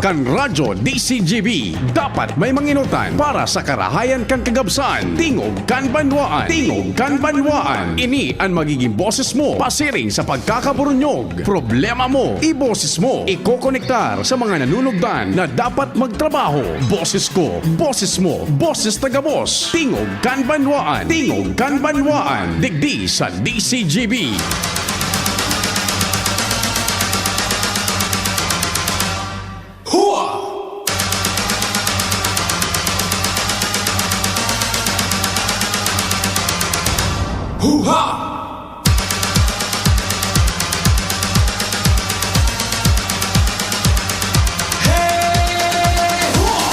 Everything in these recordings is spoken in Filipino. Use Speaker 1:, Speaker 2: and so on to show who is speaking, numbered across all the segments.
Speaker 1: Kan radyo DCGB dapat may manginutan para sa karahayan kan kagabsaan. Tingog kan banwaan. Tingog kan banwaan. Ini ang magiging boses mo pasiring sa pagkakaburunyog. Problema mo, iboses mo. Ikokonektar sa mga nanunugdan na dapat magtrabaho. Boses ko, boses mo, boses taga-boss. Tingog kan banwaan. Tingog kan banwaan. Digdi sa DCGB.
Speaker 2: Hoo-ha! Hey! Hoo-ha!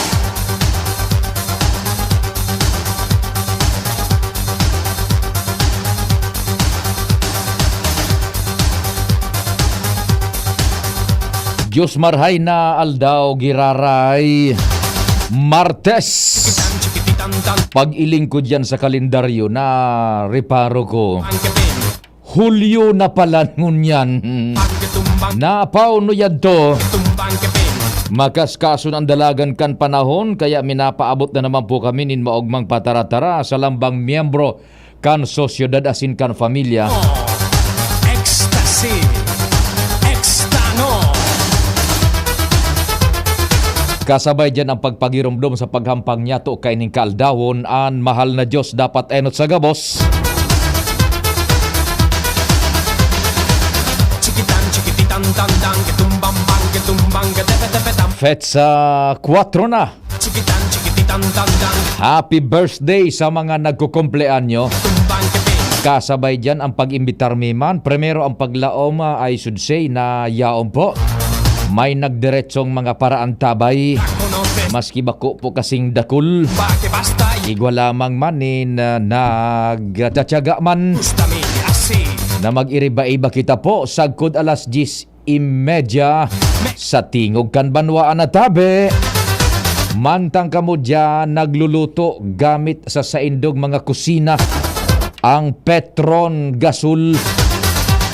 Speaker 3: Diyos marhay na aldaw giraray Martes. Pag-iling ko dyan sa kalendaryo na reparo ko, Hulyo na pala ngunyan. Napaw no yadto. Makaskaso ng dalagan kan panahon, kaya minapaabot na naman po kami nin maogmang pataratara sa lambang miyembro kan sosyedad asin kan familia.
Speaker 2: Ecstasy! Ekstano!
Speaker 3: Kasabay dyan ang pagpagirumdum sa paghampang niya to kay ning kaaldawon an mahal na Diyos dapat enot sa gabos.
Speaker 2: Chikitan, chikititan, tandang, ketumbang, bang, ketumbang, ketepetepetam.
Speaker 3: Fetsa 4 na.
Speaker 2: Chikitan, chikititan, tandang,
Speaker 3: Happy birthday sa mga nagkukumpleanyo.
Speaker 2: ketumbang, keping.
Speaker 3: Kasabay dyan ang pag-imbitar miman. Primero ang paglaom, I should say, na yaom po. May nagdiretsong mga paraan tabay.
Speaker 2: Konopes,
Speaker 3: Maski bako po kasing dakul.
Speaker 2: bake bastay.
Speaker 3: Igwa lamang manin na nagtatyaga man
Speaker 2: Gustami, asi.
Speaker 3: na mag-iriba-iba kita po sagkod alas 10:30 sa tingog kan banwaan na tabi. Mantang kamo dyan nagluluto gamit sa saindog mga kusina ang Petron Gasol.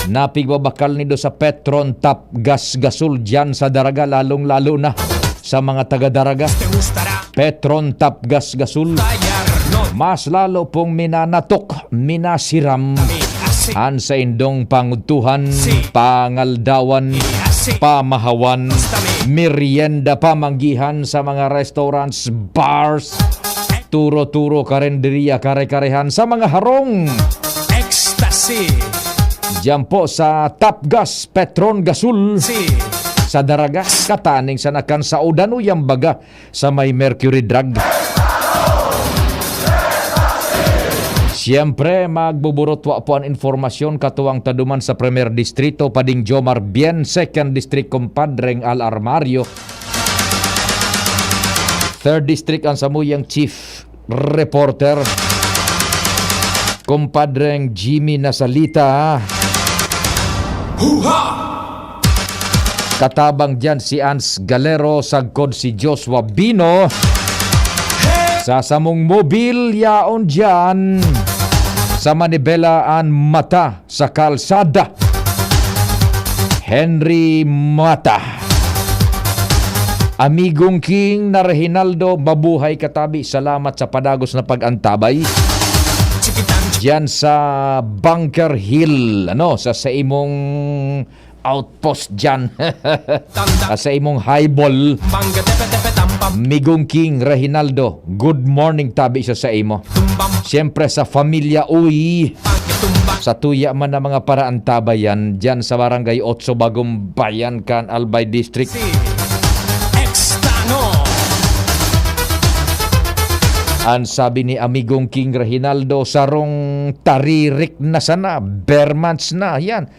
Speaker 3: Napigbabakal nido sa Petron Top Gas Gasol dyan sa Daraga, lalong-lalo na sa mga taga-Daraga.
Speaker 2: Te gustará.
Speaker 3: Petron Top Gas Gasol.
Speaker 2: Tallar, no.
Speaker 3: Mas lalo pong minanatok, minasiram
Speaker 2: Asi.
Speaker 3: an sa indong pangutuhan, pangaldawan,
Speaker 2: Asi.
Speaker 3: pamahawan, merienda, pamanggihan sa mga restaurants, bars, turo-turo, karenderiya, kare-karehan sa mga harong.
Speaker 2: Ecstasy.
Speaker 3: Diyan po sa Top Gas Petron Gasol
Speaker 2: Si.
Speaker 3: sa Daraga, kataning sa nakan sa Udano Yambaga sa may Mercury Drug. Siyempre, magbuburot po ang informasyon katuwang taduman sa Premier Distrito, Pading Jomar Bien, 2nd District, Compadreng Al Armario. 3rd District ang samuyang Chief Reporter, Compadreng Jimmy Nasalita.
Speaker 2: Hoo-ha!
Speaker 3: Katabang dyan si Ans Galero, sagkod si Joshua Bino. Sa samong mobil yaon dyan sa Manibelaan Mata sa kalsada, Henry Mata. Amigong King na Reginaldo, mabuhay katabi. Salamat sa padagos na pag-antabay.
Speaker 2: Chikitan,
Speaker 3: Diyan sa Bunker Hill, sa imong outpost dyan.
Speaker 2: tandang,
Speaker 3: Sa imong highball.
Speaker 2: bangga, tepe-tepe-tampam.
Speaker 3: Migong King Reginaldo, good morning tabi sa imo.
Speaker 2: Tumbam,
Speaker 3: Siyempre sa Familia Uy,
Speaker 2: bangga, tumbang.
Speaker 3: sa tuya man na mga paraan tabayan, dyan sa Barangay 8 Bagong Bayan kan Albay District.
Speaker 2: Si. Ekstano.
Speaker 3: Ang sabi ni Amigong King Reginaldo, sarong taririk na sana, bermans na, yan.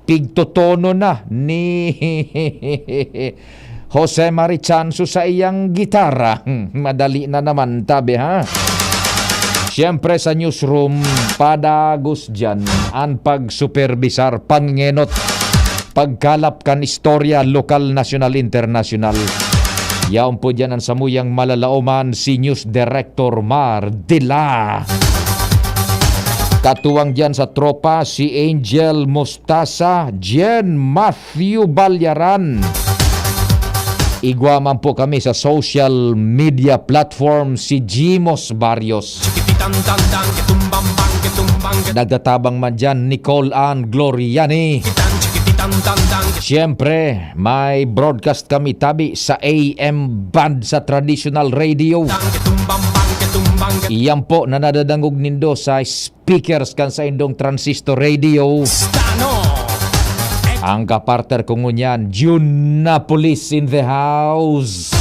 Speaker 3: Pigtotono na ni Jose Marichanso sa iyang gitara. Madali na naman tabi ha. Siyempre sa newsroom, padagos dyan ang pagsuperbisar, pangenot, pagkalap kan istorya, lokal, nasyonal, internasyonal. Yaon po dyan ang samuyang malalaoman si News Director Mar Dila. Katuwang dyan sa tropa si Angel Mostasa, Jen Matthew Balyaran, Igwa man po kami sa social media platform si Jimos Barrios.
Speaker 2: Chiquititantantang, ketumbambang, ketumbang,
Speaker 3: Nagtatabang man dyan Nicole Ann Gloriani.
Speaker 2: chiquititantantang,
Speaker 3: Siyempre, may broadcast kami tabi sa AM band sa traditional radio.
Speaker 2: ketumbambang, ketumbang,
Speaker 3: Iyan po na nadadangog nindo sa speakers kan sa indong transistor radio.
Speaker 2: stano.
Speaker 3: Ang kapartner ko ngunyan, June Napolis in the house.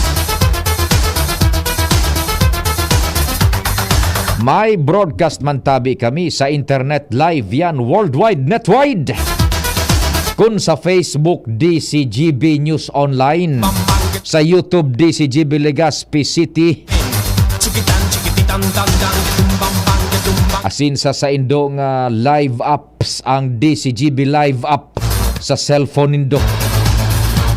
Speaker 3: May broadcast man tabi kami sa internet live yan, worldwide, netwide. Kung sa Facebook, DCGB News Online. Sa YouTube, DCGB Legazpi City.
Speaker 2: Chiquititantantang, ketumbambang, ketumbang,
Speaker 3: Asin sa indong live apps, ang DCGB live app sa cellphone nindo.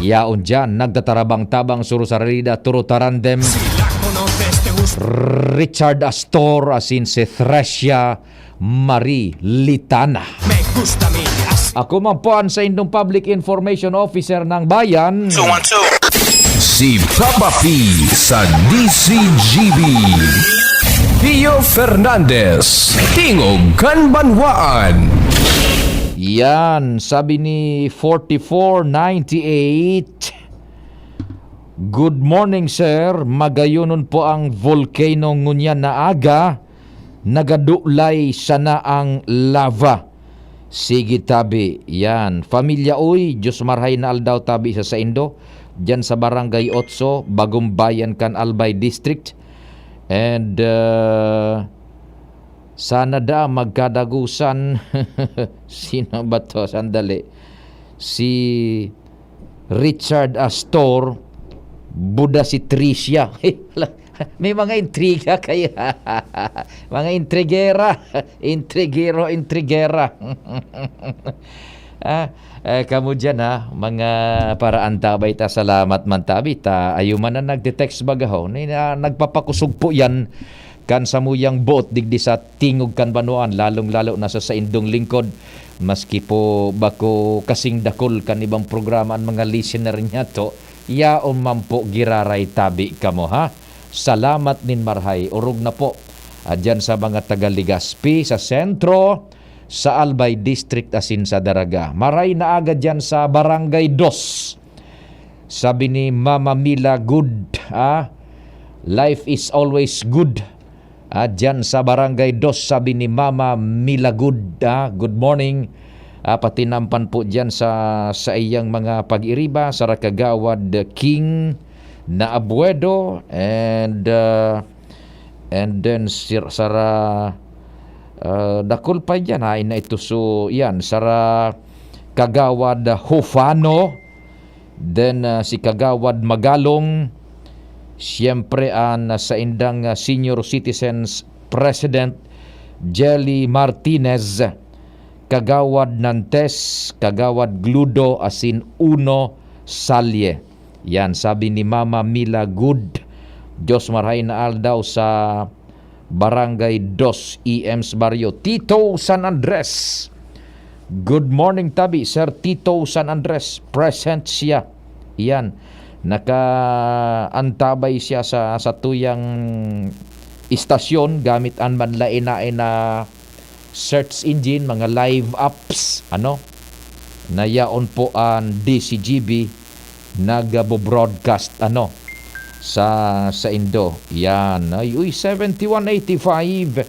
Speaker 3: Yaon dyan, nagtatarabang-tabang surusarida turo tarandem.
Speaker 2: la conoces, te gusta,
Speaker 3: Richard Astor, asin si Thresia Marie Litana.
Speaker 2: me gusta mi as.
Speaker 3: Ako man po ang sa indong Public Information Officer ng bayan.
Speaker 4: Si Papa P sa DCGB. Pio Fernandez, Tingog Kanbanwaan.
Speaker 3: Yan, sabi ni 4498. Good morning sir, magayunon po ang volcano ngunyan na aga, nagadulay sana ang lava. Sige tabi, yan. Familia uy, Diyos marhay na aldaw tabi sa Indo, dyan sa Barangay 8, Bagong Bayan kan Albay District. And sana da magkadagusan. Sino ba to? Sandali. Si Richard Astor, Buda si Tricia. May mga intriga kayo. Mga intrigera. Intrigera. Kamu dyan mga paraan tabay ta, salamat man tabi ta. Ayuman na nagde-text bagaho. Nagpapakusog po yan kan sa muyang boat digdi sa Tingog Kanbanwaan, lalong-lalo na sa indong lingkod. Maski po bako kasing dakol kan ibang programa ang mga listener niya to, yaon man po giraray tabi kamo ha. Salamat nin marhay. Urog na po. Dyan sa mga taga Legazpi, sa sentro, sa Albay District asin sa Daraga. Maray na agad dyan sa Barangay 2. Sabi ni Mama Mila, good. Life is always good. Dyan sa Barangay 2, sabi ni Mama Mila, good. Good morning. Patinampan po dyan sa iyang mga pag-iriba, sa Rakagawad King na Abuedo, and then sara dakol pa dyan na ito, so yan sara Kagawad Hufano, then si Kagawad Magalong, siyempre sa indang Senior Citizens President Jelly Martinez, Kagawad Nantes, Kagawad Gludo asin Uno Salye. Yan, sabi ni Mama Mila, good. Diyos marhay na aldaw sa Barangay 2, EMS Barrio. Tito San Andres. Good morning tabi, Sir Tito San Andres. Present siya. Yan. Nakaantabay siya sa tuyang istasyon gamit ang manlain na search engine, mga live apps, nayaon po ang DCGB nag-broadcast sa Indo. Yan. Uy, 7185.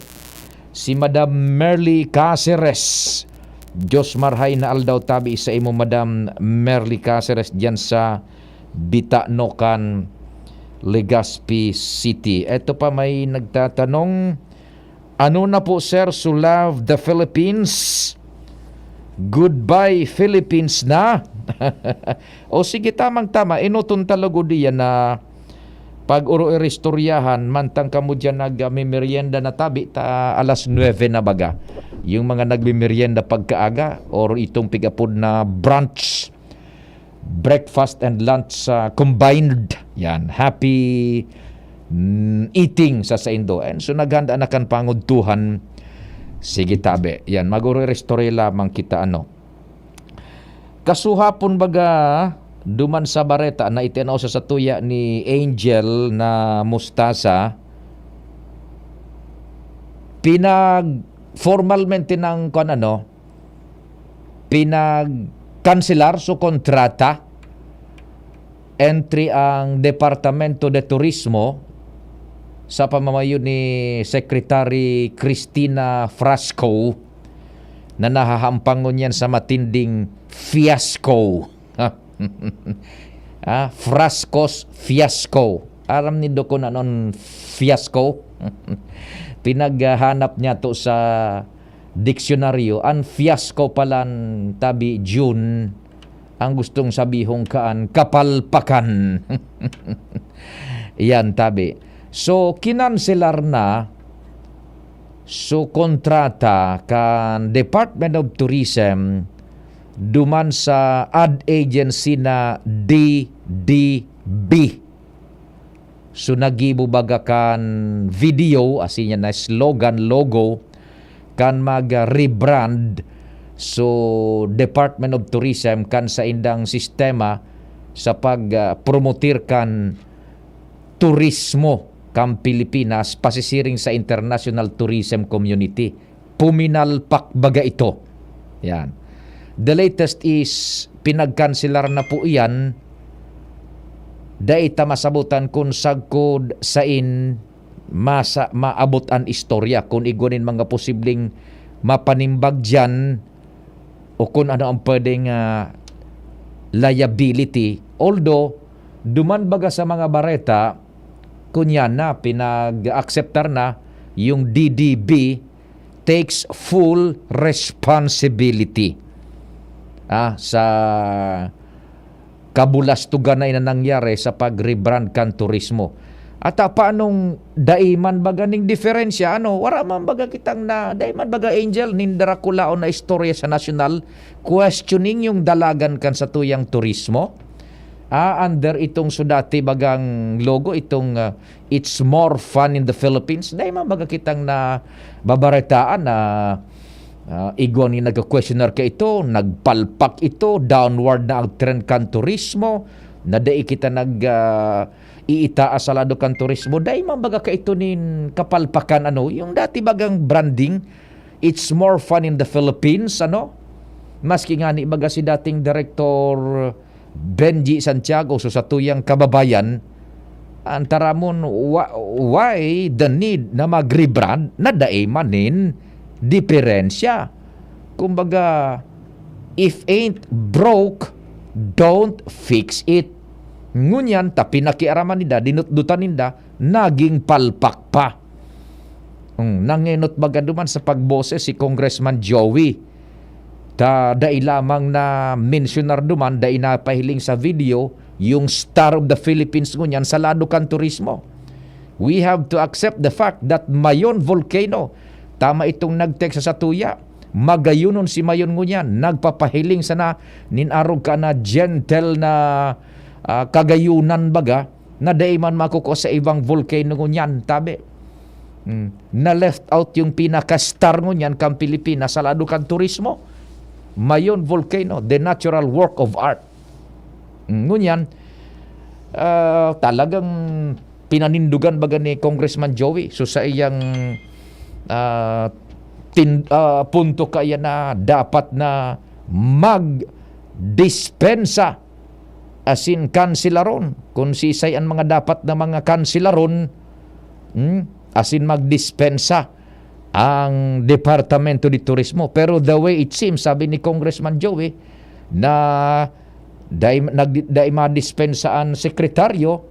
Speaker 3: Si Madam Merly Caceres. Diyos marhay na aldaw tabi sa imo, Madam Merly Caceres, dyan sa Bitanokan, Legazpi City. Ito pa may nagtatanong, ano na po sir, so love the Philippines? Goodbye Philippines na. O sige, tamang-tama, inutong talago diyan na pag uro-iristoryahan, mantang kamo dyan nag-merienda na tabi, alas 9 na baga. Yung mga nagmimerienda pagkaaga, or itong pigapod na brunch, breakfast and lunch combined. Yan, happy eating sa Indo. And so naghanda na kan pangudtuhan. Sige tabi, yan, mag-uro-irestorya lamang kita Kasuhapon baga, duman sa bareta na itinaw sa tuya ni Angel na Mustasa, formalmente ng pinag-kanselar so kontrata entry ang Departamento de Turismo sa pamamayo ni Secretary Cristina Frasco na nahahampangon yan sa matinding fiasco. Frasco's fiasco. Alam ni Doko na nun fiasco? Pinaghanap niya to sa diksyonaryo. Ang fiasco palan tabi June ang gustong sabihong kaan kapalpakan. Yan tabi. So kinanselar na so kontrata kan Department of Tourism duman sa ad agency na DDB. So nagibo baga kan video asinya na slogan logo kan mag-rebrand so Department of Tourism kan sa indang sistema sa pag-promotir kan turismo kan Pilipinas pasisiring sa international tourism community. Puminalpak baga ito. Yan. The latest is pinagkanselar na po iyan. Daita masabutan kung sagkod sain maabot ang istorya kung igunin mga posibleng mapanimbag dyan o kung ano ang pwedeng liability. Although, duman baga sa mga bareta, kunya na, pinag-acceptar na yung DDB takes full responsibility sa kabulastugan na nangyari sa pag-rebrand kan turismo. At paanong daiman baga ning diferensya? Wala man baga kitang na daiman baga Angel nindara kulaon na istorya sa national questioning yung dalagan kan sa tuyang turismo. Under itong sudati bagang logo itong it's more fun in the Philippines. Daiman baga kitang na babaretaan na igwan ni nagka-questioner ka ito, nagpalpak ito, downward na ang trend kan turismo, na dai kita iitaas sa lado kan turismo, dai man baga ka ito nin kapalpakan yung dati bagang branding, it's more fun in the Philippines, maski nga ni baga si dating Director Benji Santiago so sa tuyang kababayan, antaramon why the need na mag-rebrand na dai manin diferensya. Kumbaga, if ain't broke, don't fix it. Ngunyan, tapi nakiaraman nida, dinutdutan ninda, naging palpak pa. Nanginot baga duman sa pagboses si Congressman Joey. Dai lamang na mensionar duman, dai na pahiling sa video, yung Star of the Philippines ngunyan sa lado kan turismo. We have to accept the fact that Mayon Volcano, tama itong nag-text sa tuya, magayunon si Mayon ngunyan, nagpapahiling sana ninarog ka na gentle na kagayunan baga, na day man makuko sa ibang volcano ngunyan, tabi. Na left out yung pinaka-star ngunyan kang Pilipinas sa lado kan turismo. Mayon Volcano, the natural work of art. Ngunyan, talagang pinanindugan baga ni Congressman Joey. So sa iyang punto kaya na dapat na mag-dispensa asin kansilaron kung sisay ang mga dapat na mga kansilaron asin mag-dispensa ang Departamento de Turismo. Pero the way it seems, sabi ni Congressman Joey, na dahil ma-dispensa ang sekretaryo,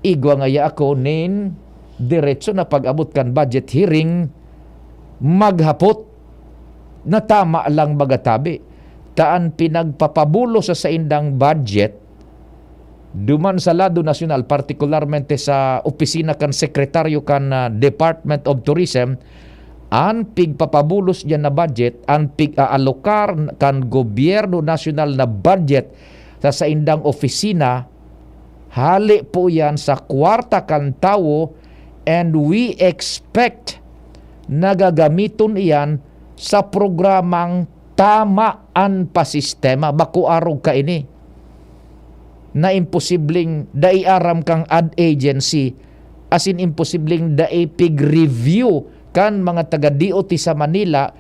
Speaker 3: igwa ngaya ako nin diretso na pag-abot kan budget hearing maghapot na tama lang bagatabi taan pinagpapabulo sa indang budget duman sa lado nasyonal, partikularmente sa opisina kan sekretaryo kan Department of Tourism, ang pigpapabulos dyan na budget, ang pig-aalokar kan gobyerno nasyonal na budget sa indang opisina, hali po yan sa kwarta kan tao, and we expect nagagamiton iyan sa programang tamaan pa sistema. Baku arog ka ini. na imposibleng daiaram kang ad agency, as in imposibleng daipig review kan mga taga-DOT sa Manila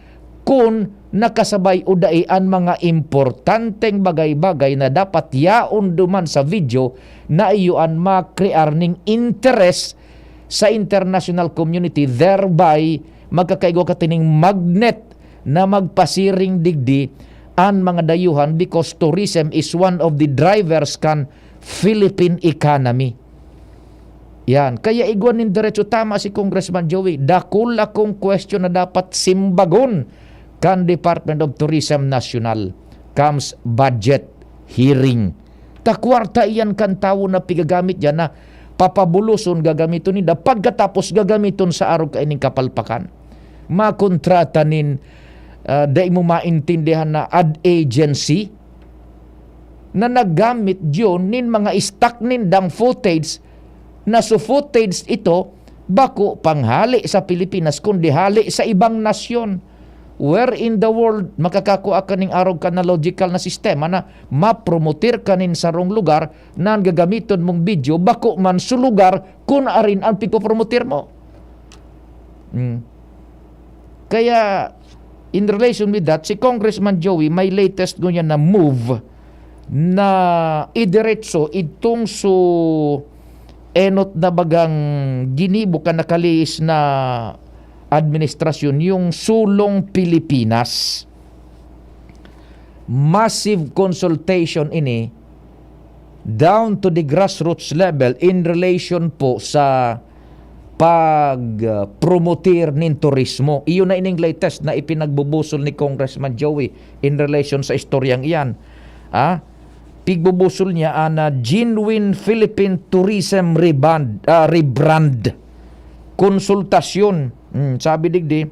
Speaker 3: kung nakasabay o daian mga importanteng bagay-bagay na dapat yaon duman sa video na iyuan makrear ning interest sa international community, thereby magkakaigo ka tining magnet na magpasiring digdi ang mga dayuhan, because tourism is one of the drivers kan Philippine economy. Yan. Kaya igwan nin diretso, tama si Congressman Joey. Dakul akong question na dapat simbagon kan Department of Tourism National comes budget hearing. Takwarta iyan kan tao na pigagamit yan na papabuluson gagamiton nila. Pagkatapos gagamiton sa araw kaining kapalpakan. Makontrata nin dahil mo maintindihan na ad agency na naggamit yun nin mga stock nindang footage na so footage ito bako panghali sa Pilipinas kundi hali sa ibang nasyon. Where in the world makakakuha ka ning araw ka na logical na sistema na mapromoter ka nin sa rong lugar na gagamiton mong video bako man sa lugar kung arin ang pagpopromoter mo. Kaya in relation with that, si Congressman Joey may latest ganyan na move na idiretso itong so enot na bagang ginibo ka nakalis na administrasyon yung Sulong Pilipinas. Massive consultation ini down to the grassroots level in relation po sa pag-promoter nin turismo. Iyon na ining latest na ipinagbubusol ni Congressman Joey in relation sa istoryang iyan. Pigbubusol niya na Genuine Philippine Tourism Rebrand. Konsultasyon. Sabi digdi,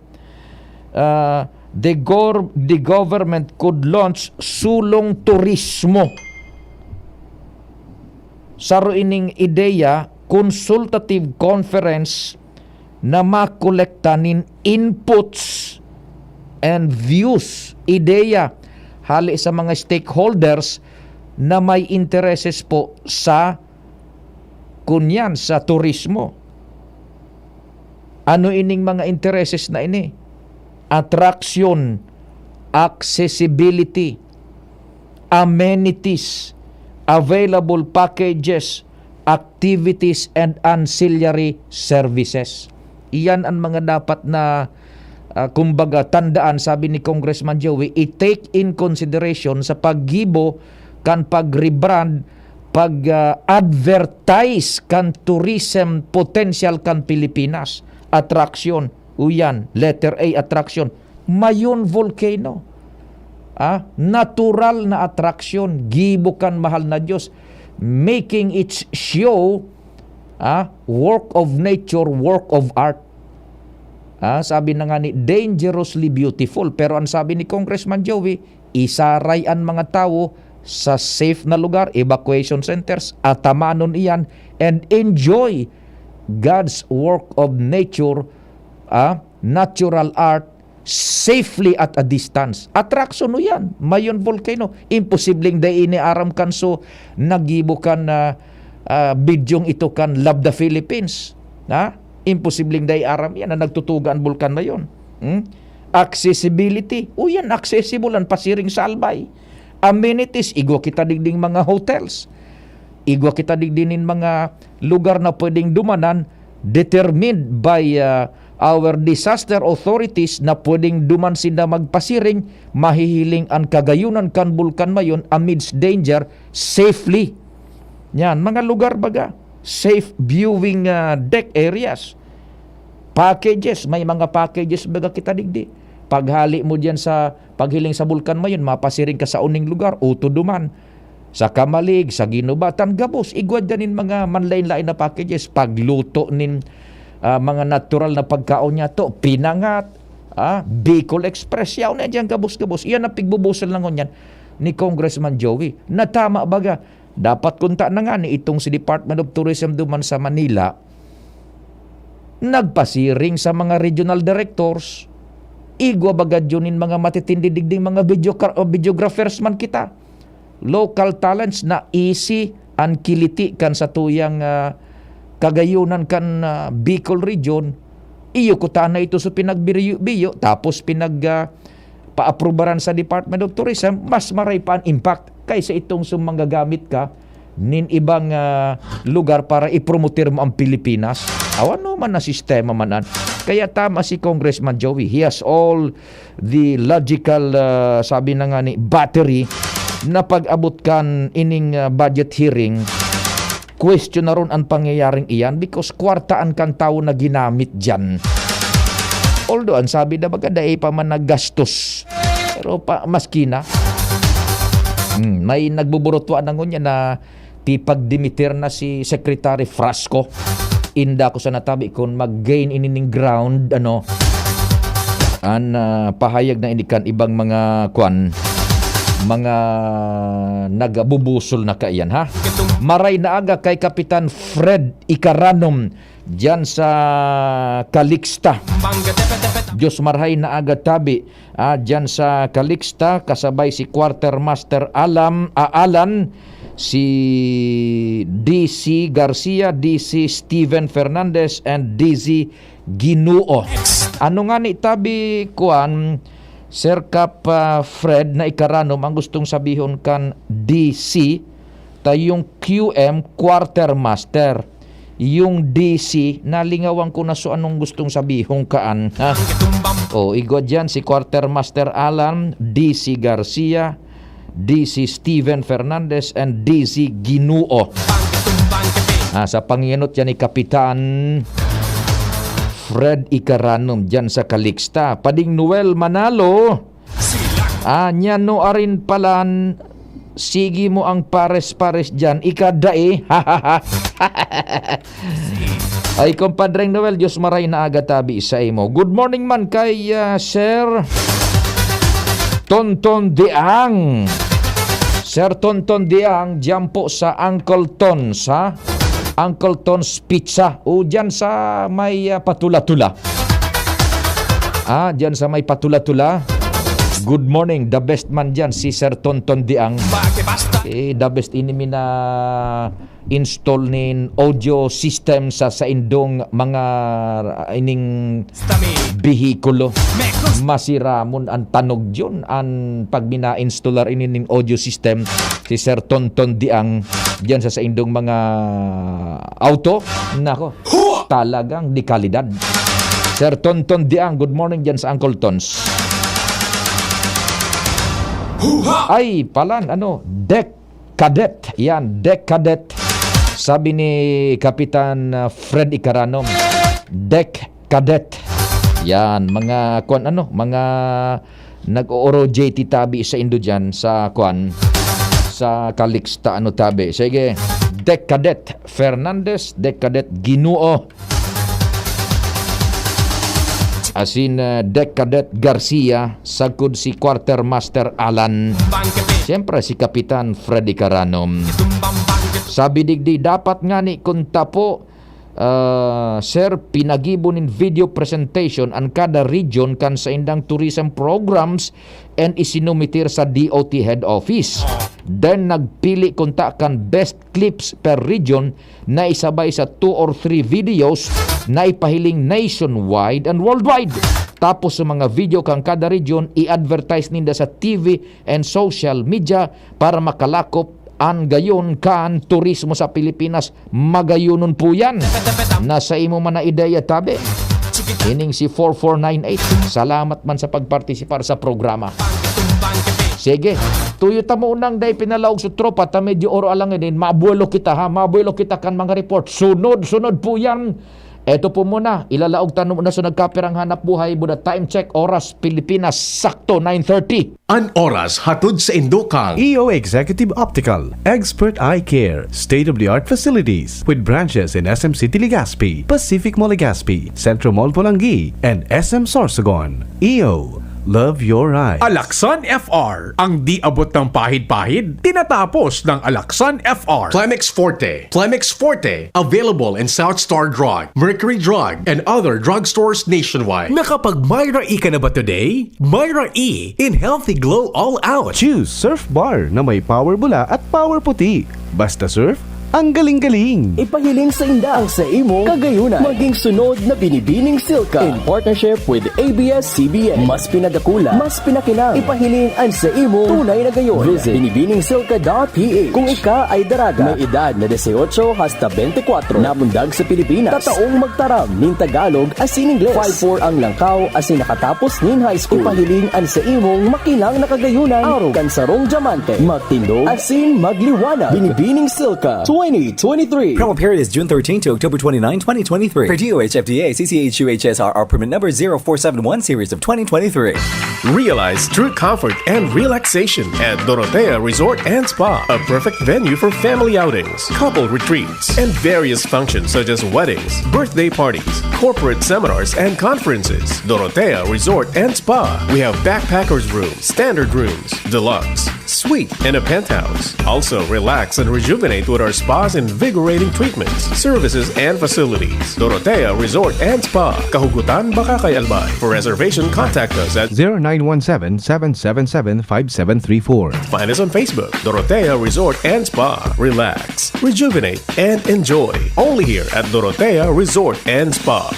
Speaker 3: the government could launch sulong turismo. Saro ining ideya, consultative conference na makolektanin inputs and views, ideya hali sa mga stakeholders na may intereses po sa kunyan sa turismo. Ano ining mga intereses na ini? Attraction, accessibility, amenities, available packages, activities and ancillary services. Iyan ang mga dapat na kumbaga tandaan, sabi ni Congressman Joey, i-take in consideration sa paggibo kan pag-rebrand, pag-advertise kan tourism potential kan Pilipinas. Attraction, uyan, letter A, attraction. Mayon volcano. Natural na attraction, gibo kan mahal na Diyos. Making its show work of nature, work of art. Sabi na nga ni, dangerously beautiful. Pero ang sabi ni Congressman Joey, isaray ang mga tao sa safe na lugar, evacuation centers, atamanon iyan, and enjoy God's work of nature, natural art, safely at a distance. Attraction no yan. Mayon volcano. Imposibleng day ini aram kan so nagibo kan bidyong ito kan Love the Philippines. Imposibleng day aram yan na nagtutugan bulkan na yun. Accessibility. Yan, accessible ang pasiring salbay. Amenities. Igwa kita digding mga hotels. Igwa kita digdinin mga lugar na pwedeng dumanan determined by our disaster authorities na pwedeng duman sila magpasiring, mahihiling ang kagayunan kan bulkan mayon amidst danger safely. Yan, mga lugar baga. Safe viewing deck areas. Packages, may mga packages baga kita digdi. Paghali mo diyan sa paghiling sa bulkan mayon, mapasiring ka sa uning lugar, uto duman. Sa Kamalig, sa Ginubatan, Gabos, igwad danin mga manlain-lain na packages, pagluto nin mga natural na pagkaon niya to, Pinangat, Bicol Express, yaw na dyan Gabos-Gabos. Iyan ang pigbubusal lang yan ni Congressman Joey. Natama baga, dapat kunta na nga ni itong si Department of Tourism duman sa Manila, nagpasiring sa mga regional directors, igwa bagad yun mga matitindidigding mga videographers man kita. Local talents na easy an kiliti kan sa tuyang kagayunan kan Bicol region, iyo ko na ito sa pinagbiyo tapos paaprubaran sa Department of Tourism, mas maray pa ang impact kaysa itong sumanggagamit ka nin ibang lugar para ipromoter mo ang Pilipinas. Awan no man na sistema manan. Kaya tama si Congressman Joey. He has all the logical sabi na nga ni battery na pag-abot kan ining budget hearing. Question na ron ang pangyayaring iyan because kwartaan kan tao na ginamit dyan. Although ang sabi na magaday pa man naggastos, pero maski na may nagbuburotwa na ngunya na pipagdimitir na si Secretary Frasco. Inda ko sa natabi kung mag-gain inining ground pahayag na indikan ibang mga mga nagabubusol na kaiyan ha. Maray na aga kay Kapitan Fred Icaranom dyan sa Calixta. Diyos marhay na aga tabi dyan sa Calixta, kasabay si Quartermaster Alan, si DC Garcia, DC Steven Fernandez, and DC Ginuo. Ano nga ni tabi kuan Sir Cap Fred na Icaranom, ang gustong sabihon kan DC tayong QM Quartermaster, yung DC nalingawan ko na so anong gustong sabihon kaan ha? Igod dyan si Quartermaster Alan, DC Garcia, DC Steven Fernandez, and DC Ginuo. Sa panginot yan ni Kapitan Fred Icaranom dyan sa Calixta. Pading Noel Manalo, no arin palan, sige mo ang pares-pares dyan, ikadae. Ay, kumpadreng Noel, Diyos maray na aga tabi sa imo. Good morning man kay Sir Tonton Diang. Sir Tonton Diang, dyan po sa Uncle Tons, ha? Uncle Tons Pizza. O dyan sa may patula-tula. Dyan sa may patula-tula. Good morning, the best man dyan, si Sir Tonton Diang. The best inimi na install nin audio system sa indong mga ining bihikulo. Masiramon ang tanog yun ang pag bina-installer inin audio system si Sir Tonton Diang dyan sa indong mga auto. Nako, talagang di kalidad. Sir Tonton Diang, good morning dyan sa Uncle Tons. Ay, palan, Deck Cadet. Yan, Deck Cadet. Sabi ni Kapitan Fred Icaranom, Deck Cadet. Yan, mga mga nag-ooro JT tabi sa Indo dyan sa sa Calixta tabi. Sige, Deck Cadet Fernandez, Deck Cadet Ginuo. Asin Deck Cadet Garcia, sagkod si Quartermaster Alan. Siyempre si Kapitan Fred Icaranom. Sabi digdi, dapat nga ni kunta po, Sir, pinagibunin video presentation ang kada region kan sa indang tourism programs and isinumitir sa DOT head office. Then nagpili kunta kan best clips per region na isabay sa 2 or 3 videos na ipahiling nationwide and worldwide. Tapos sa mga video kang kada region, i-advertise ninda sa TV and social media para makalakop an gayon kan turismo sa Pilipinas. Magayunon po yan. Nasa imo man na ideya tabi. Ining si 4498. Salamat man sa pagpartisipar sa programa. Sige, tuyo ta mo unang day pinalaog sa tropa ta medyo oro alang din. Mabuelo kita ha, mabuelo kita kan mga report. Sunod po yan. Eto po muna, ilalaog tanong muna sa nagkapirang hanap buhay. Buda time check, oras Pilipinas, sakto 9:30.
Speaker 1: An oras hatod sa Indokang.
Speaker 5: EO Executive Optical, Expert Eye Care, state-of-the-art facilities with branches in SM City Legazpi, Pacific Mall Legazpi, Centro Mall Pulangi, and SM Sorsogon. EO, Love your eyes.
Speaker 6: Alaxan FR, ang di abot ng pahid-pahid, tinatapos ng Alaxan FR.
Speaker 7: Plemex Forte, available in South Star Drug, Mercury Drug, and other drugstores nationwide.
Speaker 6: Nakapag Myra E ka na ba today? Myra E in Healthy Glow All Out.
Speaker 5: Choose Surf Bar na may power bula at power puti. Basta surf, ang galing-galing.
Speaker 8: Ipahiling sa inda ang sa imo kagayunan. Maging sunod na Binibining Silka in partnership with ABS-CBN. Mas pinadakula, mas pinakinang. Ipahiling ang sa imo tunay na gayon. Visit binibiningsilka.ph. Kung ika ay daraga, may edad na 18 hasta 24, namundag sa Pilipinas, tataong magtaram nin Tagalog asin Ingles, 5-4 ang langkaw asin nakatapos nin high school. Ipahiling ang sa imong makilang na kagayunan. Araw kansarong diamante, magtindog asin magliwanag. Binibining Silka 2023.
Speaker 9: Promo period is June 13 to October 29, 2023. For DOH, FDA, CCH, UHSR, permit number 0471 series of 2023.
Speaker 10: Realize true comfort and relaxation at Dorotea Resort and Spa, a perfect venue for family outings, couple retreats, and various functions such as weddings, birthday parties, corporate seminars, and conferences. Dorotea Resort and Spa. We have backpackers rooms, standard rooms, deluxe, suite, and a penthouse. Also, relax and rejuvenate with our spas and invigorating treatments, services, and facilities. Dorotea Resort and Spa, Kahugutan, Bakakay, Albay. For reservation, contact us at
Speaker 5: 0917-777-5734.
Speaker 10: Find us on Facebook, Dorotea Resort and Spa. Relax, rejuvenate, and enjoy. Only here at Dorotea Resort and Spa.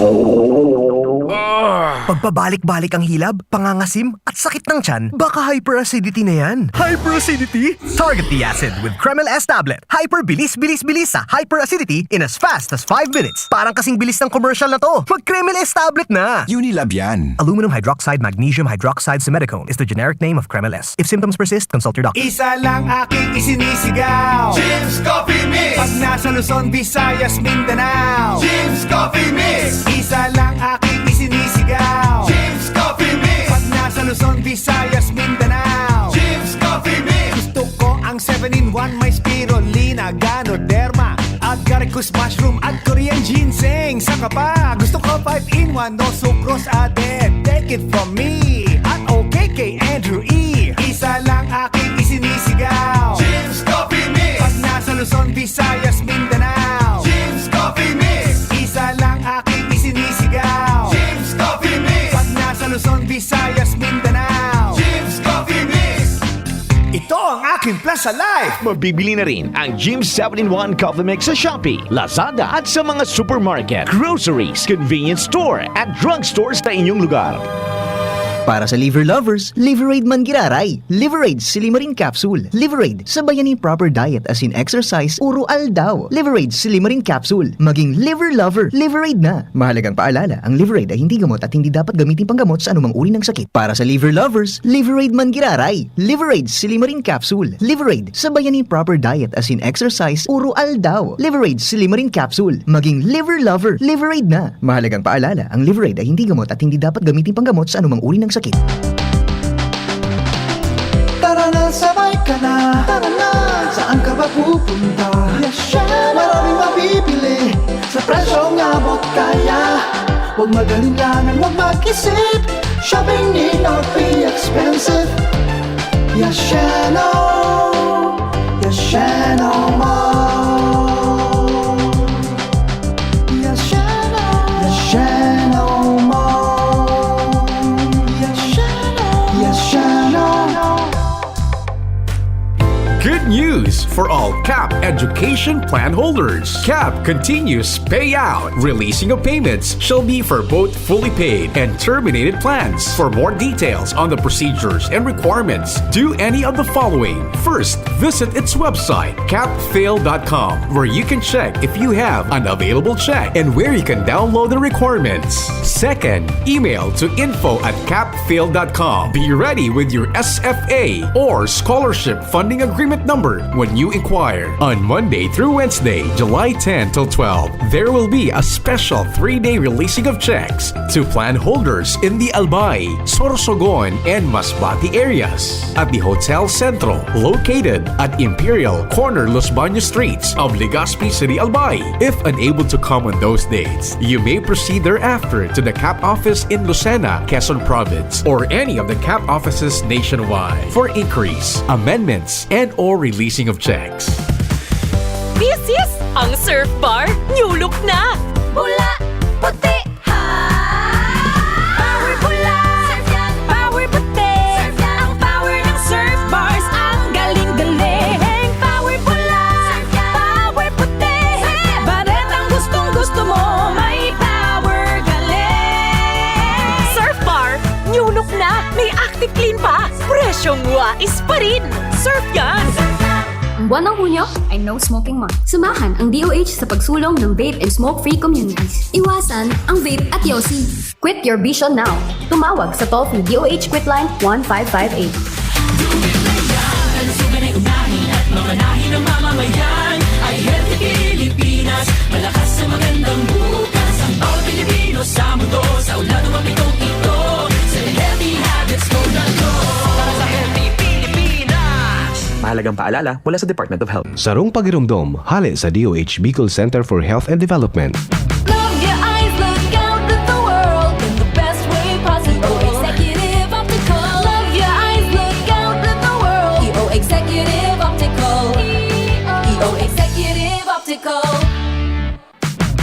Speaker 11: Pagpabalik-balik ang hilab, pangangasim, at sakit ng tiyan, baka hyperacidity na yan. Hyperacidity? Target the acid with Kremel S tablet. Bilis-bilis-bilis sa hyperacidity in as fast as 5 minutes. Parang kasing bilis ng commercial na to. Mag-Kremel S tablet na.
Speaker 12: Unilab yan.
Speaker 11: Aluminum hydroxide magnesium hydroxide simethicone is the generic name of Kremel S. If symptoms persist, consult your doctor.
Speaker 2: Isa lang aking isinisigaw, Jim's Coffee Mix. Pag nasa Luzon, Visayas, Mindanao, Jim's Coffee Mix. Isa lang aking isinisigaw, Jim's Coffee Mix. Pag nasa Luzon, Visayas, Mindanao, Jim's Coffee Mix. Gusto ko ang 7-in-1, may spirulina, ganoderma, agaricus mushroom at Korean ginseng. Saka pa, gusto ko 5-in-1, no sucrose added. Take it from me, at okay kay Andrew E. Isa lang aking isinisigaw, Jim's Coffee Mix. Pag nasa Luzon, Visayas, Mindanao, Jim's Coffee Mix. Isa lang aking isinisigaw, Jim's Coffee Mix. Pag nasa Luzon, Visayas, Mindanao, Jim's Coffee Mix. Ito ang aking Plus Alive.
Speaker 13: Mabibili na rin ang Jim's 7-in-1 Coffee Mix sa Shopee, Lazada at sa mga supermarket, groceries, convenience store at drugstores sa inyong lugar.
Speaker 14: Para sa liver lovers, Liverade man giraray. Liverade Silimarin Capsule. Liverade, sabayan ni proper diet as in exercise, uro aldaw. Liverade Silimarin Capsule. Maging liver lover, Liverade na. Mahalagang paalala, ang Liverade ay hindi gamot at hindi dapat gamitin panggamot sa anumang uri ng sakit. Para sa liver lovers, Liverade man giraray. Liverade Silimarin Capsule. Liverade, sabayan ni proper diet as in exercise, uro aldaw. Liverade Silimarin Capsule. Maging liver lover, Liverade na. Mahalagang paalala, ang Liverade ay hindi gamot at hindi dapat gamitin panggamot sa anumang uri ng sakit.
Speaker 15: Tara na, sabay ka na. Tara na, saan ka ba pupunta? Maraming mabibili sa presyong abot kaya. Huwag magalinlangan, huwag mag-isip. Shopping need not be expensive. Yashano, Yashano Mall. Yashano, Yashano Mall.
Speaker 6: Good news for all CAP education plan holders. CAP continuous payout. Releasing of payments shall be for both fully paid and terminated plans. For more details on the procedures and requirements, do any of the following. First, visit its website, capfail.com, where you can check if you have an available check and where you can download the requirements. Second, email to info@capfail.com. Be ready with your SFA or scholarship funding agreement number when you inquire. On Monday through Wednesday, July 10 till 12, there will be a special 3-day releasing of checks to plan holders in the Albay, Sorsogon, and Masbate areas at the Hotel Centro, located at Imperial Corner Los Baños Streets of Legazpi City, Albay. If unable to come on those dates, you may proceed thereafter to the CAP office in Lucena, Quezon Province, or any of the CAP offices nationwide for increase, amendments, and/or releasing of checks.
Speaker 12: This is ang Surf Bar New Look na! Bula, puti, ha! Power bula, surf yan, power puti, surf yan, ang power ng Surf Bars, ang galing-galing. Power bula, surf yan, power puti, surf yan, baretang gustong-gusto mo, may power galing. Surf Bar New Look na, may active clean pa, presyong wais pa rin. Surf yan!
Speaker 16: Ang buwan ng Hunyo ay No Smoking Month. Sumahan ang DOH sa pagsulong ng vape and smoke-free communities. Iwasan ang vape at yosi. Quit your vision now. Tumawag sa toll-free DOH Quit Line 1558.
Speaker 17: Unahin at mamanahin ng mamamayan ay Healthy Pilipinas. Malakas sa magandang bukas. Ang bawat Pilipino sa mundo, sa ulan ng mapitong ito. Sa healthy habits mo na to. Para sa Healthy Pilipinas.
Speaker 18: Mahalagang paalala mula sa Department of Health.
Speaker 5: Sarong pagirumdom, hali sa DOH Bicol Center for Health and Development.
Speaker 12: Love your eyes, look out at the world in the best way possible. Executive Optical. Love your eyes, look out at the world. EO Executive Optical. EO Executive Optical.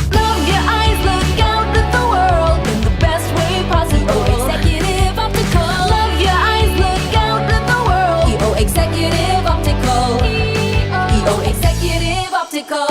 Speaker 12: Love your eyes, look out at the world in the best way possible. Executive Optical. Love your eyes, look out at the world. EO Executive Optical. EO Executive Optical.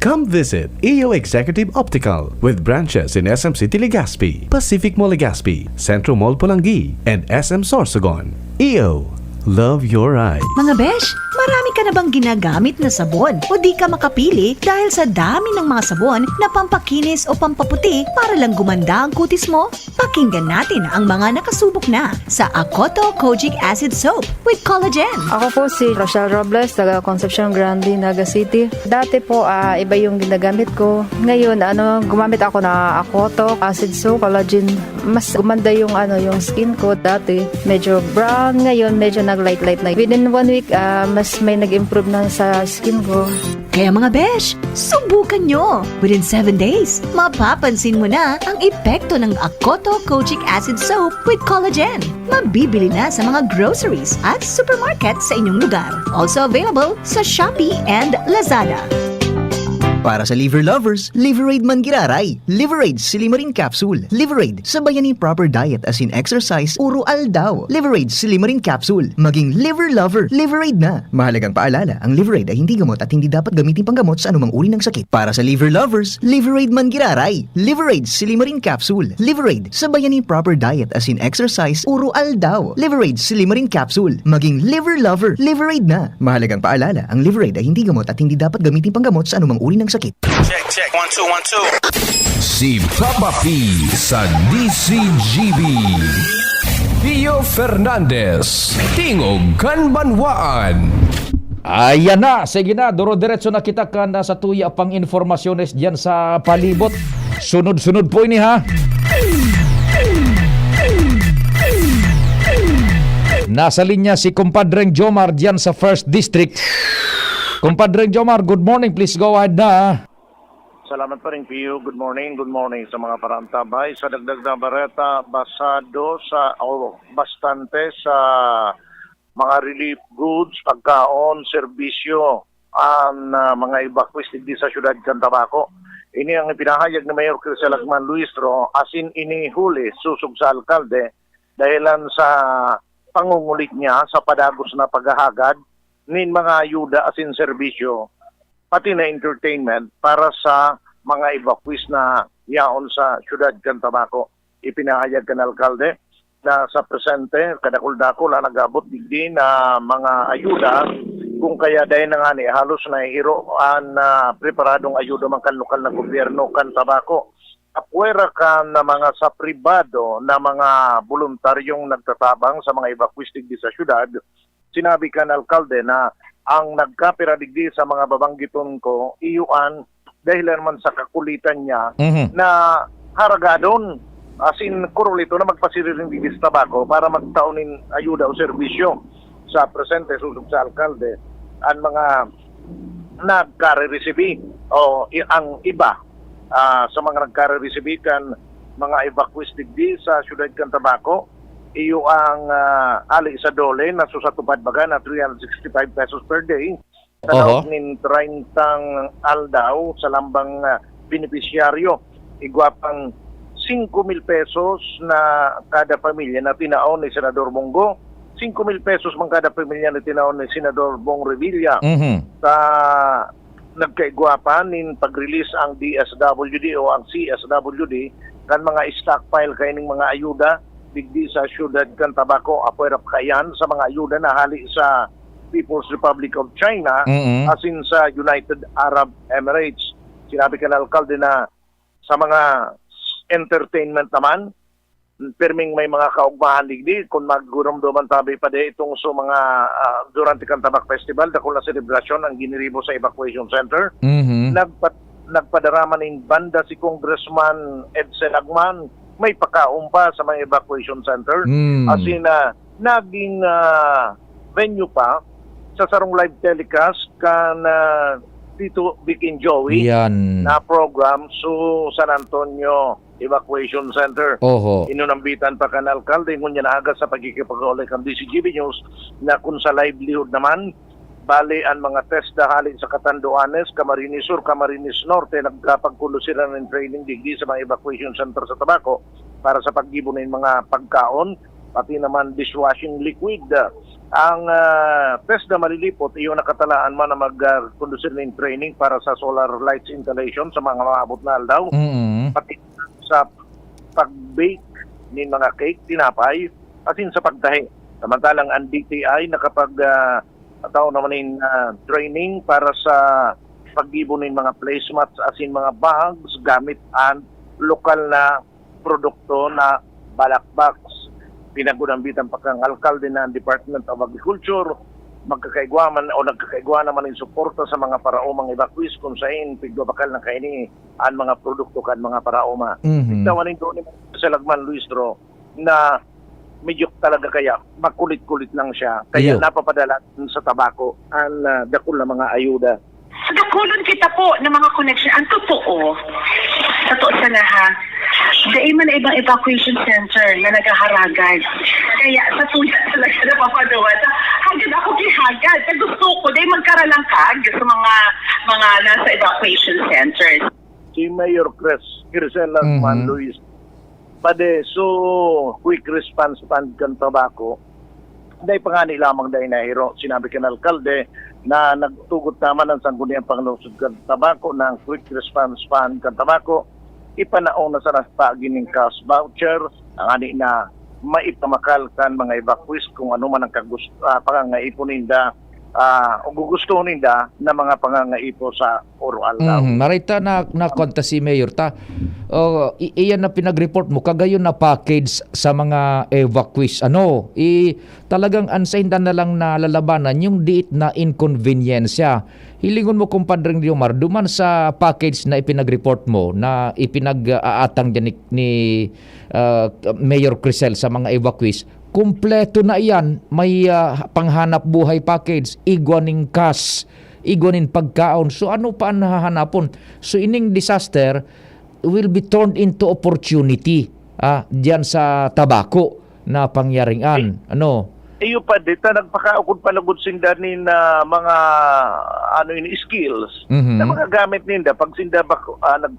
Speaker 5: Come visit EO Executive Optical with branches in SM City Legazpi, Pacific Mall Legazpi, Centro Mall Pulangi, and SM Sorsogon. EO, love your eyes.
Speaker 19: Mga besh, marami ka na bang ginagamit na sabon o di ka makapili dahil sa dami ng mga sabon na pampakinis o pampaputi para lang gumanda ang kutis mo? Pakinggan natin ang mga nakasubok na sa Akoto Kojic Acid Soap with Collagen.
Speaker 20: Ako po si Rochelle Robles, taga Concepcion Grande, Naga City. Dati po, iba yung ginagamit ko. Ngayon, gumamit ako na Akoto Acid Soap, Collagen. Mas gumanda yung skin ko. Dati, medyo brown. Ngayon, medyo nag-light-light na. Within 1 week, mas may nag-improve na sa skin ko.
Speaker 19: Kaya mga besh, subukan nyo! Within 7 days, mapapansin mo na ang epekto ng Akoto Kojic Acid Soap with Collagen. Mabibili na sa mga groceries at supermarket sa inyong lugar. Also available sa Shopee and Lazada.
Speaker 14: Para sa liver lovers, Liverade man giraray. Liverade Silimarin Capsule. Liverade sa bayani proper diet as in exercise, uro aldaw. Liverade Silimarin Capsule. Maging liver lover, Liverade na. Mahalagang paalala, ang Liverade ay hindi gamot at hindi dapat gamitin panggamot sa anumang uri ng sakit. Para sa liver lovers, Liverade man giraray. Liverade Silimarin Capsule. Liverade sa bayani proper diet as in exercise, uro aldaw. Liverade Silimarin Capsule. Maging liver lover, Liverade na. Mahalagang paalala, ang Liverade ay hindi gamot at hindi dapat gamitin panggamot sa anumang uri ng sakit.
Speaker 4: Check. 1, 2, 1, 2. Si Papa P sa DCGB. Pio Fernandez, Tingog Kanbanwaan.
Speaker 3: Ayan na, sige na, duro-diretso na kita ka na sa tuya pang informasyones dyan sa palibot. Sunod-sunod po ini ha. Nasa linya si Kumpadreng Jomar dyan sa 1st District. Kumpadreng Jomar, good morning. Please go ahead na.
Speaker 21: Salamat pa rin, Pio. Good morning sa mga parantabay. Sa dagdag na bareta, bastante sa mga relief goods, pagkaon, serbisyo, ang mga evacuees di sa syudad Cantabaco. Ini ang ipinahayag ni Mayor Crisel Lagman Luistro, asin inihuli susog sa alkalde dahilan sa pangungulit niya sa padagos na paghahagad nin mga ayuda asin serbisyo pati na entertainment para sa mga evacuees na yaon sa syudad Cantabaco. Ipinahayag kan alkalde na sa presente kadakuldako la nagabot digdi na mga ayuda kung kaya dahil na nga ni halos na hiroan na preparadong ayuda man kan lokal na gobyerno Cantabaco. Apwera kan na mga sa pribado na mga voluntaryong nagtatabang sa mga evacuees digdi sa syudad. Sinabi kan alkalde na ang nagkapira digdi sa mga babanggiton ko, iyuan dahilan man sa kakulitan niya na haragadon asin kurulito na magpasiriring digdi sa tabako para magtaunin ayuda o serbisyo sa presente sulog sa alkalde ang mga nagkare-resibi o ang iba sa mga nagkare-resibi kan mga evacuees digdi sa syudad kan Tabaco. Iyo ang ali sa dole na susatupad baga na 365 pesos per day. Tanaw nin 30 aldaw sa lambang beneficiaryo. Igwapang 5,000 pesos na kada pamilya na tinaon ni Senador Bongo. 5,000 pesos man kada pamilya na tinaon ni Senador Bong Revilla. Sa nagkaigwapan nin pag-release ang DSWD o ang CSWD kan mga stockpile kaining mga ayuda digdi sa syudad kan Tabaco apuerap kayan sa mga ayuda na hali sa People's Republic of China asin sa United Arab Emirates. Sinabi ka na alkalde na sa mga entertainment naman perming may mga kaugmahan digdi kung magguramdaman tabi pa de itong so mga durante kan Tabak Festival dako na selebrasyon ang giniribo sa evacuation center. Nagpadarama ning banda si Congressman Edsel Agman may pakaumpa sa mga evacuation center. Asin naging venue pa sa sarong live telecast kan Tito Vic and Joey na program so San Antonio Evacuation Center. Inunambitan pa kan alkalde ngunya na aga sa pagkikipag-uli kan DCGB News na kung sa livelihood naman bali ang mga test dahali sa Catanduanes, Camarines Sur, Camarines Norte nagkapagkulo sila ng training digdi sa mga evacuation center sa Tabaco para sa paggibo ng mga pagkaon pati naman dishwashing liquid. Ang test na malilipot iyon nakatalaan man na mag-conduce ng training para sa solar lights installation sa mga maabot na aldaw pati sa pag-bake ng mga cake, tinapay asin sa pagtahi. Samantalang ang DTI nakapag tao naman in training para sa paggibo ng mga placemats asin mga bags gamit ang lokal na produkto na balakbaks. Pinagunambitan pa kang alkalde ng Department of Agriculture magkakaigwa naman in suporta sa mga paraomang evacuees kung saan pigdobakal na kaini ang mga produkto kan mga paraoma. Itawanin doon sa Lagman Luistro na medyo talaga kaya makulit-kulit lang siya. Kaya napapadala sa Tabaco ang dakol na mga ayuda.
Speaker 1: Dakulon kita po ng mga connection. Ang totoo sa lahat. Dahil man na ibang evacuation center na nagaharagad. Kaya sa tulad talaga na papadawat. Hagad ako gihagad. Kaya gusto ko dahil magkaralang kag sa mga nasa evacuation centers.
Speaker 21: Si Mayor Crisel Lagman Luis pade so quick response fund kan Tabaco dahil pangani lamang dahil nahiro. Sinabi kan alkalde na nagtugot naman ang sangguniang pangalusod kan Tabaco ng quick response fund kan Tabaco ipanaon na sa naspagin ng cash voucher ang ani na maipamakal kan mga evacuees kung ano man ang pangangaipo ninda o gugusto ninda na mga pangangaipo sa Oro Aldaw.
Speaker 3: Marita na konta si Mayor ta. Iyan na pinag-report mo kagayon na package sa mga evacuees. Talagang ansaindan na lang na lalabanan yung diit na inconvenience. Hilingon mo kumpadring Diomar duman sa package na ipinag-report mo na ipinag-aatang dyan ni Mayor Crisel sa mga evacuees. Kumpleto na iyan, may panghanap buhay package, igwaning cash, igwaning pagkaon. So ano pa ang nahahanapon? So ining disaster will be turned into opportunity diyan sa Tabaco na pangyaringan.
Speaker 21: Iyo pa dito nagpakaukod palagod sinda ni na mga skills na mga gamit ninda pag sinda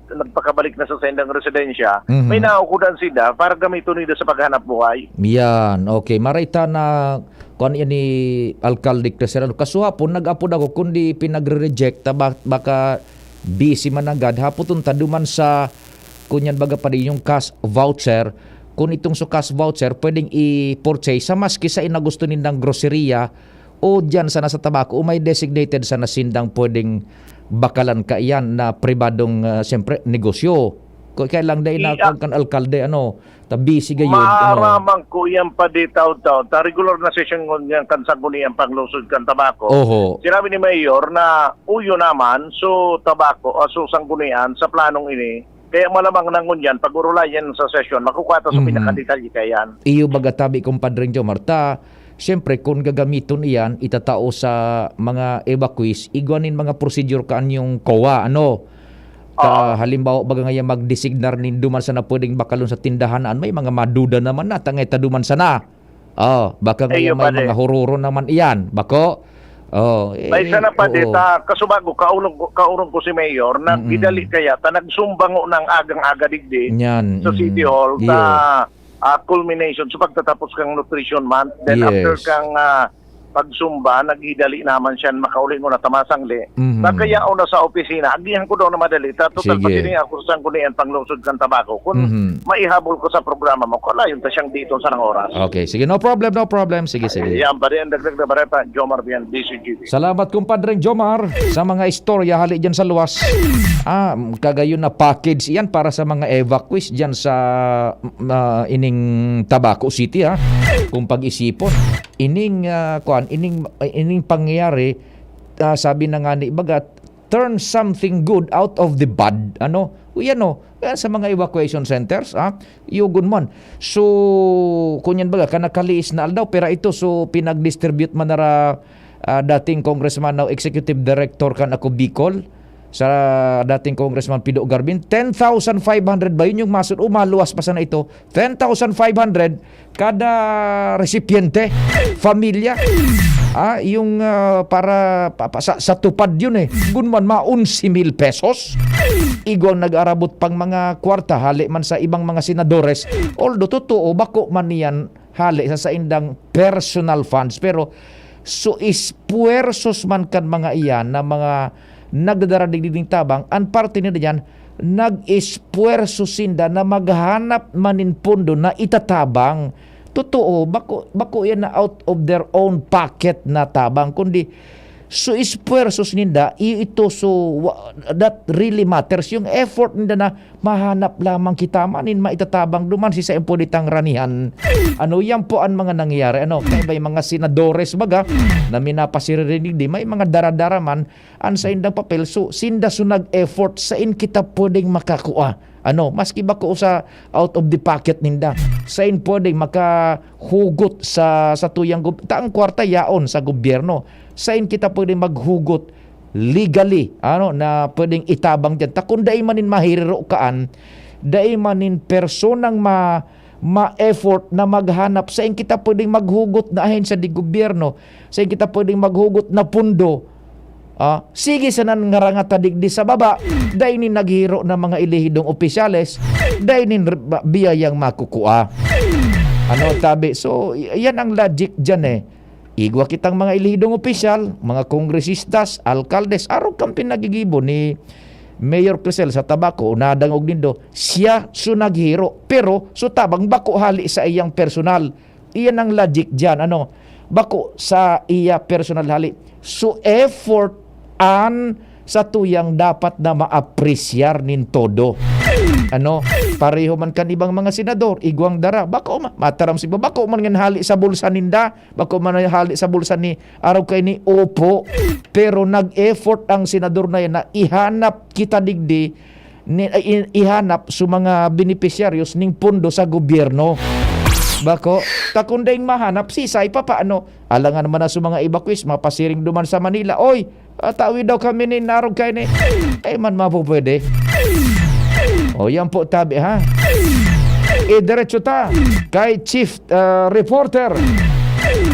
Speaker 21: nagpakabalik na sa sendang residensya may naukudan sinda para gamiton nila sa paghanap buhay.
Speaker 3: Yan, okay. Marita na kung yan ni Alcalde Crescero kasuhapon nag-apod ako kundi pinagre-reject baka busy man agad hapoton taduman sa kunyan baga pa yung cash voucher. Kung itong cash voucher, pwedeng i-purchase sa maski sa inagusto nindang groceria o dyan sa nasa Tabaco o may designated sa nasindang pwedeng bakalan ka iyan na pribadong siyempre negosyo. Kailang day na kan alkalde busy gayon.
Speaker 21: Maaramang ko yan pa di taon-taon. Ta regular na session ngon kan sanggunian panglusod kan tabako.
Speaker 3: Oho.
Speaker 21: Sinabi ni Mayor na uyo naman so tabako so sanggunian sa planong ini. Kaya malamang nangunyan pag urulayan sa session makukuha sa pinakadetalye kayan.
Speaker 3: Iyo bagatabi kumpadring Jo Marta. Siyempre, kung gagamiton iyan, itatao sa mga evacuees, igwanin mga procedure kaan yung COA, halimbawa, baga ngayon mag-designar ni duman sana pwedeng bakalon sa tindahan, may mga maduda naman na, tangay ta duman sana. Baka ngayon may mga hororo naman iyan. Bako,
Speaker 21: may sana pa dita, kasubago, kaurong ko si Mayor, na gidali kaya, ta nagsumbango ng agang-aga digdi sa City Hall, culmination so pagtatapos kang nutrition month then after kang pagsumba nagidali naman siya makauli mo na tamasangli kaya una sa opisina agihan ko daw na madali total pagkiling ako sa kunian panglusod kang tabako kung maihabol ko sa programa mo kala yun ta siyang dito sa nang oras.
Speaker 3: Okay, sige, no problem, sige.
Speaker 21: Yan pa rin dagdag na bareta Jomar Bian DCGV.
Speaker 3: Salamat kumpadreng Jomar sa mga istorya hali dyan sa luwas. Kagayon na package yan para sa mga evacuees dyan sa ining Tabaco City kung pag-isipon ining pangyayari sabi na nga ni Bagat turn something good out of the bad sa mga evacuation centers yugon man so kunyan baga kanakaliis na aldaw pera ito so pinag-distribute man nara dating congressman now executive director kan ako Bicol sa dating Congressman Pido Garbin, 10,500 ba yun yung masud? Maluwas pa sana ito. 10,500 kada resipiente, familia. Yung para sa tupad yun Gunman 11,000 pesos. Igwang nag-arabot pang mga kwarta, hali man sa ibang mga senadores. Although totoo, bako man niyan hali sa indang personal funds. Pero so ispuersos man kan mga iyan na mga nagdadaradig ding tabang ang parte nila dyan nag-espuerso sinda na maghanap manin pondo na itatabang totoo bako yan na out of their own pocket na tabang kundi so espuersos ninda ito so that really matters yung effort ninda na mahanap lamang kita manin maitatabang duman si sa impunitang ranihan yan po ang mga nangyayari kaya may mga senadores baga na minapasirinig di may mga daradara man an sa indang papel so sinda so nag-effort sa in kita pwedeng makakuha maski ba ko sa out of the pocket ninda sa in pwedeng makahugot sa tuyang taang kwarta yaon sa gobyerno sa in kita pwedeng maghugot legally na pwedeng itabang dyan kung dai manin mahiriro kaan dai manin personang ma-effort na maghanap sa in kita pwedeng maghugot na ahin sa di gobyerno sa in kita pwedeng maghugot na pundo sige sa nangarangata digdi sa baba dai nin naghiro na mga ilihidong opisyales dai nin biyayang makukuha tabi so yan ang logic dyan igwa kitang mga ilihidong opisyal mga kongresistas, alkaldes araw kang pinagigibo ni Mayor Crisel sa Tabaco nadangog nindo siya so naghiro pero so tabang bako hali sa iyang personal iyan ang logic dyan bako sa iya personal hali so effort sa tuyang dapat na maapresyar nin todo pareho man kan ibang mga senador igwang dara bako mataram si bako man ngan hali sa bulsa ninda bako man hali sa bulsa ni araw kay ni opo pero nag-effort ang senador na yan na ihanap kita digdi ihanap sa mga beneficiaryos ning pondo sa gobyerno bako takundeng mahanap sisay pa paano alangan man na sa mga evacuees mapasiring duman sa Manila tawi daw kami ni narog kay ni man mapupwede yan po tabi diretso ta kay Chief Reporter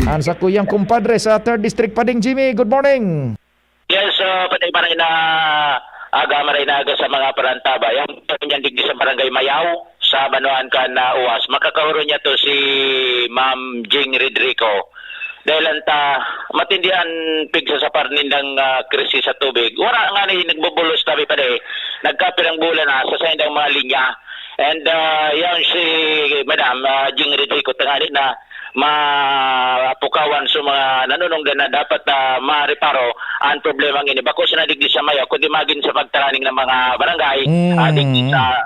Speaker 3: ang sa kuyang kumpadre sa 3rd District Pading Jimmy. Good morning.
Speaker 7: Yes, patay maray na aga sa mga parantaba yung kanyang digdi sa barangay Mayaw sa Banuan kan na uwas makakahuro niya to si Ma'am Jing Rodrigo dahil anta matindihan pigsa sa parnindang krisis sa tubig wala nga ni nagbubulos tabi pa nagkapirang bulan sa sayang mga linya and yan si Madam Jing Rodrigo tangali na mapukawan sa mga nanununggan na dapat mareparo ang problema ngini. Bako sa nadigdi sa mayo, kundi magin sa pagtaraning ng mga barangay digdi sa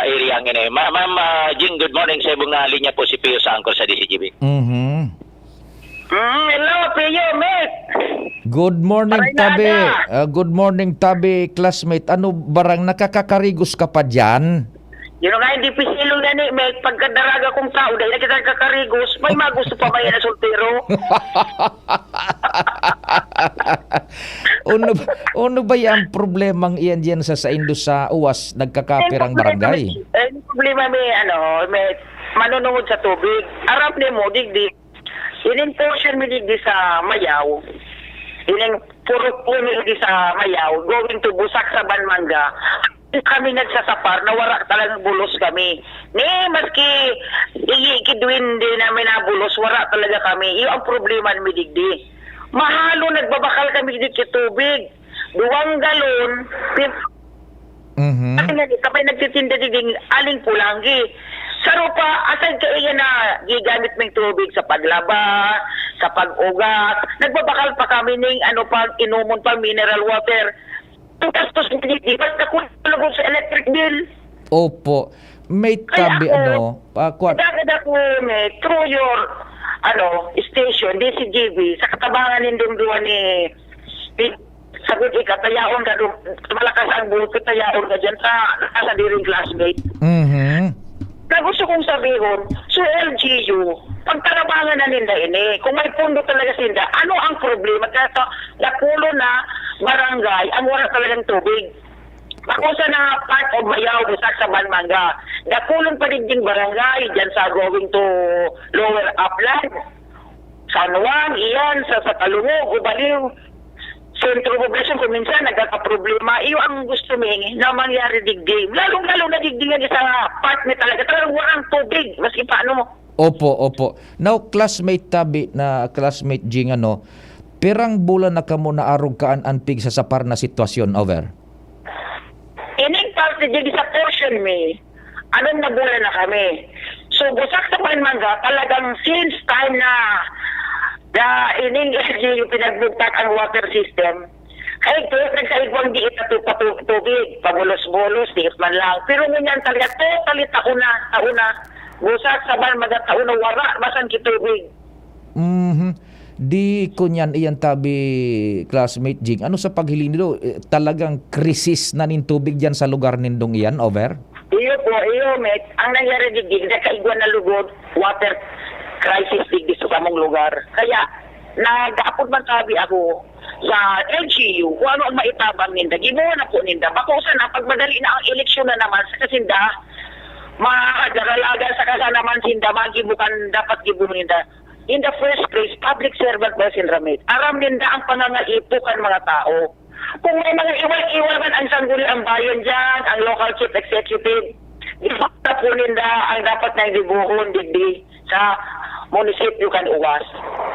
Speaker 7: area ngini. Ma'am Jing, good morning sa ibong linya po si Pio sa Angkor sa DCGB.
Speaker 1: Hello, Pio, mate.
Speaker 3: Good morning, Tabi. Good morning, Tabi, classmate. Ano, barang nakakakarigos ka pa dyan?
Speaker 1: Yun nga, hindi pisilong na ni mate. Pagkadaraga kong tao, dahil na kita kakarigos, may magusto pa ba yan na soltero?
Speaker 3: Ano ba yung problemang iyan dyan sa Indo sa uwas nagkakapirang barangay?
Speaker 1: Yung problema may manunungod sa tubig. Arap ni mo, digdi. Ining portion mi digdi sa Mayaw. Ining puro mi digdi sa Mayaw. Going to Busak sa Banmanga. Kami nagsasapar na wala talagang bulos kami. Maski ikidwin din namin na bulos, wala talaga kami. Iyo ang problema mi digdi. Mahalo nagbabakal kami digdi sa tubig. 2 galon, kapay nagtitinda digdi aling pulanggi. Saro pa, asan ka iya na gigamit mong tubig sa paglaba, sa pag-ugat. Nagbabakal pa kami ng pag inumon pa mineral water. Ang gastos hindi, basta kulog sa electric bill.
Speaker 3: Opo. May Tabi,
Speaker 1: Dagdag ko, through your station, DCGB, sa katabangan nindong duwa ni sagot tayaon ka doon, malakas ang buhok, tayaon ka dyan sa diring classmate. Na gusto kong sabihin, so LGU, pagtarabangan na nila ini, kung may pundo talaga sila, ano ang problema? Kaya nakulo na barangay, ang wala talagang tubig. Ako sa na part of Mayaw, Busak sa Banmanga, nakulong pa din barangay, dyan sa going to Lower Upland, San Juan, iyan, sa Talungog, Ubaliw, Sentro Poblasyon, kung minsan nagkakaproblema, iyo ang gusto na mangyari digdi. Lalong-lalo na digdigan sa part ni talaga. Talagang walang tubig, maski paano mo.
Speaker 3: Opo. Now, classmate Tabi, classmate Jing, pirang bulan na kamo na arog kaan anpig sa sapar na sitwasyon, over?
Speaker 1: Ining parte digdi sa portion anong na bulan na kami. So, Busak sa Banmanga, talagang since time na ining LGU pinagbugtak ang water system. Kaya nagsaigwang di tubig, pabulos-bulos, diit man lang. Pero ngunyan talaga, totally tauna, Busak sa Banmanga, tauna, wala, masan kitubig.
Speaker 3: Di kunyan iyan Tabi, classmate Jing. Ano sa paghiling nilo? Talagang krisis na nin tubig dyan sa lugar nindong iyan, over?
Speaker 1: Iyo, mate. Ang nangyari digdig, nakaigwan na lugod, water crisis digdi sa samong lugar. Kaya, nagapod man sabi ako sa LGU, kung ano ang maitabang ninda, gibuha na po ninda. Bako sana, pag madali na ang eleksyon na naman sa kasinda, makaralagan sa kasa naman sinda, magibukan dapat gibuha ninda. In the first place, public servant ba sinramit? Aram ninda ang pangangaipukan mga tao. Kung may mga iwal-iwalan ang sangguni ang bayan dyan, ang local chief executive, ipakta po ninda ang dapat na gibuhon digdi sa munisipyo kan uwas.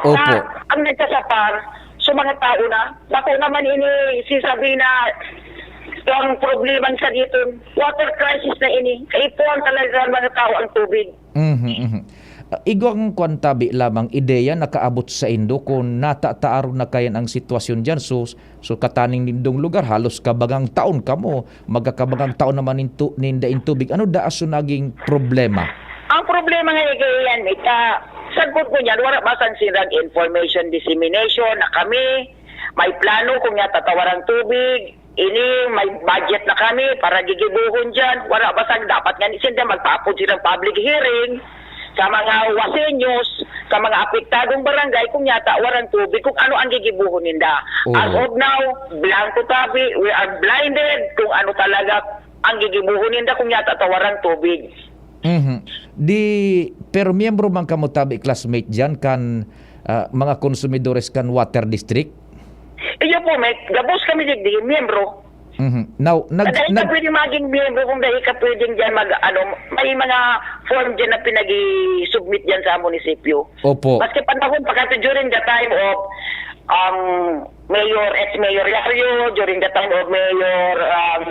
Speaker 3: Opo.
Speaker 1: Na ang nagkasapar sa mga tao na, bako naman ini sisabi na ang problema sa dito, water crisis na ini, kaipuan talaga mga tao ang tubig.
Speaker 3: Igwang kwantabi lamang ideya nakaabot sa Indo kung natataaro na kayan ang sitwasyon dyan. So kataning nindong lugar, halos kabagang taon kamo, magkakabagang taon naman nindain tubig. Ano daaso naging problema?
Speaker 1: Ang problema nga yan, sagot ko niyan, wala basan silang information dissemination na kami, may plano kung nga tatawarang tubig, ini may budget na kami para gigibuhon dyan, wala basang dapat nga sila magpaapod silang public hearing sa mga wasenyos, sa mga apektadong barangay kung yata warang tubig, kung ano ang gigibuhon nila. As of now, blanco Tabi, we are blinded kung ano talaga ang gigibuhon nila kung yata tawarang tubig.
Speaker 3: Pero miyembro man kamo Tabi, classmate dyan kan mga konsumidores kan water district?
Speaker 1: Iyo po, gabos kami digdi, miyembro.
Speaker 3: Now,
Speaker 1: dahil ka pwede maging miyembro kung dahil ka pwedeng dyan may mga form dyan na pinag-submit dyan sa munisipyo.
Speaker 3: Opo.
Speaker 1: Maski panahon, pagkata during the time of Mayor, ex-Mayor Yario, during the time of Mayor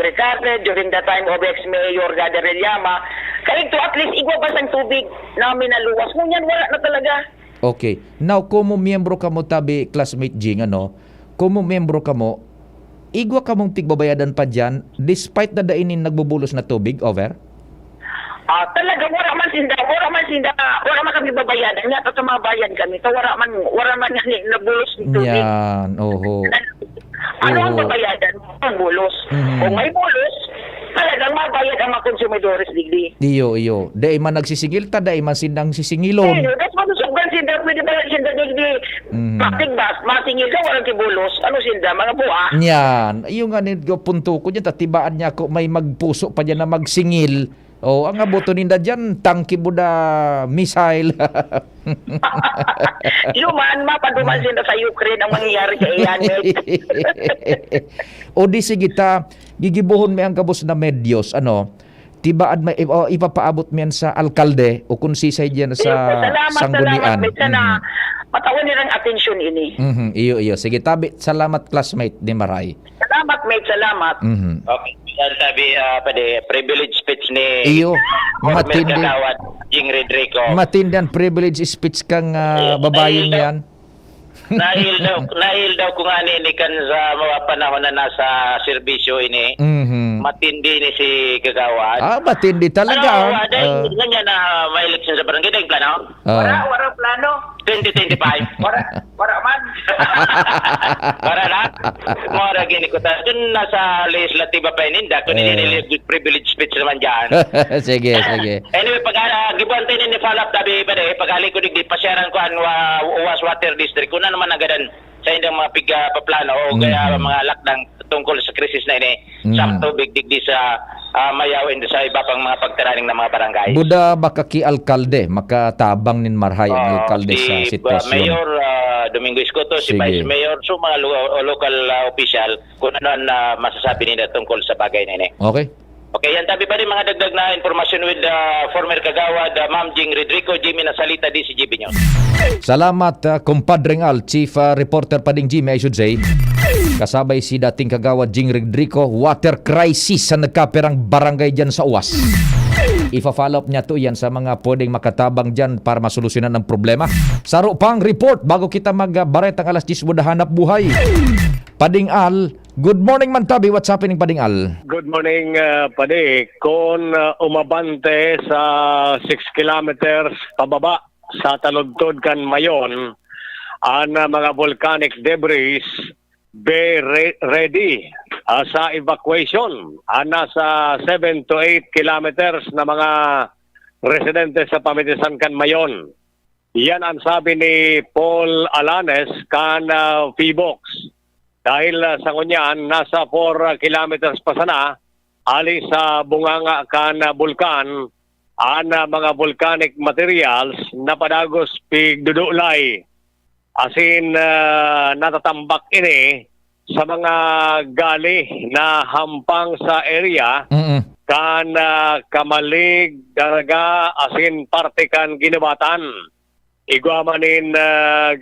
Speaker 1: Ricardo, during the time of ex-Mayor Gadarelyama,
Speaker 7: Kaling to at least igwa ba ang tubig namin na luwas. Ngunyan, wala na talaga.
Speaker 3: Okay. Now, kung mo miyembro ka mo tabi, classmate Jing, kung mo miyembro ka mo, igwa ka mong tigbabayadan pa dyan despite na dainin nagbubulos na tubig, over?
Speaker 7: Talaga wala man kami babayadan. Nga sa mga bayan kami. So wala man yan nabulos ng tubig.
Speaker 3: Yan, oho.
Speaker 7: Ano ang babayadan? Ang bulos. Kung may bulos, talagang mabayad ang mga konsumidores digdi.
Speaker 3: Iyo. Dahil man nagsisingil ta, dahil man sindang sisingilon.
Speaker 7: That's manusugan sinda, pwede ba sinda digdi? Plastic bag, masingil ka, walang kibulos. Ano sinda? Mga buha?
Speaker 3: Yan. Yung punto ko dyan, tatibaan niya ko may magpuso pa dyan na magsingil. Ang aboto ninda dyan, tangki buda missile.
Speaker 7: Yuman, mapaduman sinda sa Ukraine ang mangyayari sa iyan.
Speaker 3: O di sige ta, gigibuhon may ang kabos na medyos, tibaan may ipapaabot mo yan sa alkalde o kung sisay dyan sa sanggunian.
Speaker 7: Salamat. Matawan nilang atensyon ini.
Speaker 3: Iyo. Sige, tabi. Salamat, classmate ni Maray.
Speaker 7: Salamat, mate. Salamat. Okay. Sabi, privilege speech ni
Speaker 3: Iyo. Matindi.
Speaker 7: Kagawad, Jing Rodrigo.
Speaker 3: Matindi ang privilege speech kang babae niyan.
Speaker 7: Nahil daw kung ani kan sa mga panahon na nasa serbisyo ini. Matindi ni si Kagawad.
Speaker 3: Matindi talaga.
Speaker 7: Ganyan na may election sa barangay. Dahil plano? Wala plano. 2025. Wala man. Wala na. Mara gini ko ta. Dun nasa legislativa pa ininda. Kung nililig privilege speech naman dyan.
Speaker 3: Sige.
Speaker 7: Anyway, gibuantay ni follow up tabi pa de. Pag-ali ko digdi pasyaran ko ang Uwas Water District. Kung na naman agadan sa indang mga paplano o kaya mga lakdang tungkol sa krisis na ini. Sa tubig digdi sa mayawin sa iba pang mga pagtaraning ng mga barangay.
Speaker 3: Buda baka ki alkalde, makatabang nin marhay ang alkalde sa sitwasyon.
Speaker 7: Mayor Domingo Escoto, si Vice Mayor, so mga local official, kung ano na masasabi nila tungkol sa bagay na ini. Okay, yan tabi pa rin mga dagdag na informasyon with former Kagawad, Ma'am Jing Rodrigo, Jimmy Nasalita, DCGB News.
Speaker 3: Salamat, kumpadring Al, Chief Reporter Pading Jimmy, I should say. Kasabay si dating Kagawad Jing Rodrigo, water crisis sa nagkaperang barangay dyan sa Uwas. Ifa-follow up niya to yan sa mga pwedeng makatabang dyan para masolusyonan ang problema. Saro pang report bago kita magbaret ang alas 10 buda hanap buhay. Pading Al, good morning man tabi. What's happening, Pading Al?
Speaker 8: Good morning, Padi. Kung umabante sa 6 kilometers pababa sa Taludtod kan Mayon, ang mga volcanic debris be ready sa evacuation. Nasa 7 to 8 kilometers na mga residente sa Pamitisan kan Mayon. Yan ang sabi ni Paul Alanes kan P-Box. Dahil sa kunyan, nasa 4 kilometers pa sana, ali sa bunganga kan bulkan, ang mga volcanic materials na padagos pigdudulay. Asin natatambak ini sa mga gali na hampang sa area, kan kamalig, daraga, asin parte kan ginabatan. Igwamanin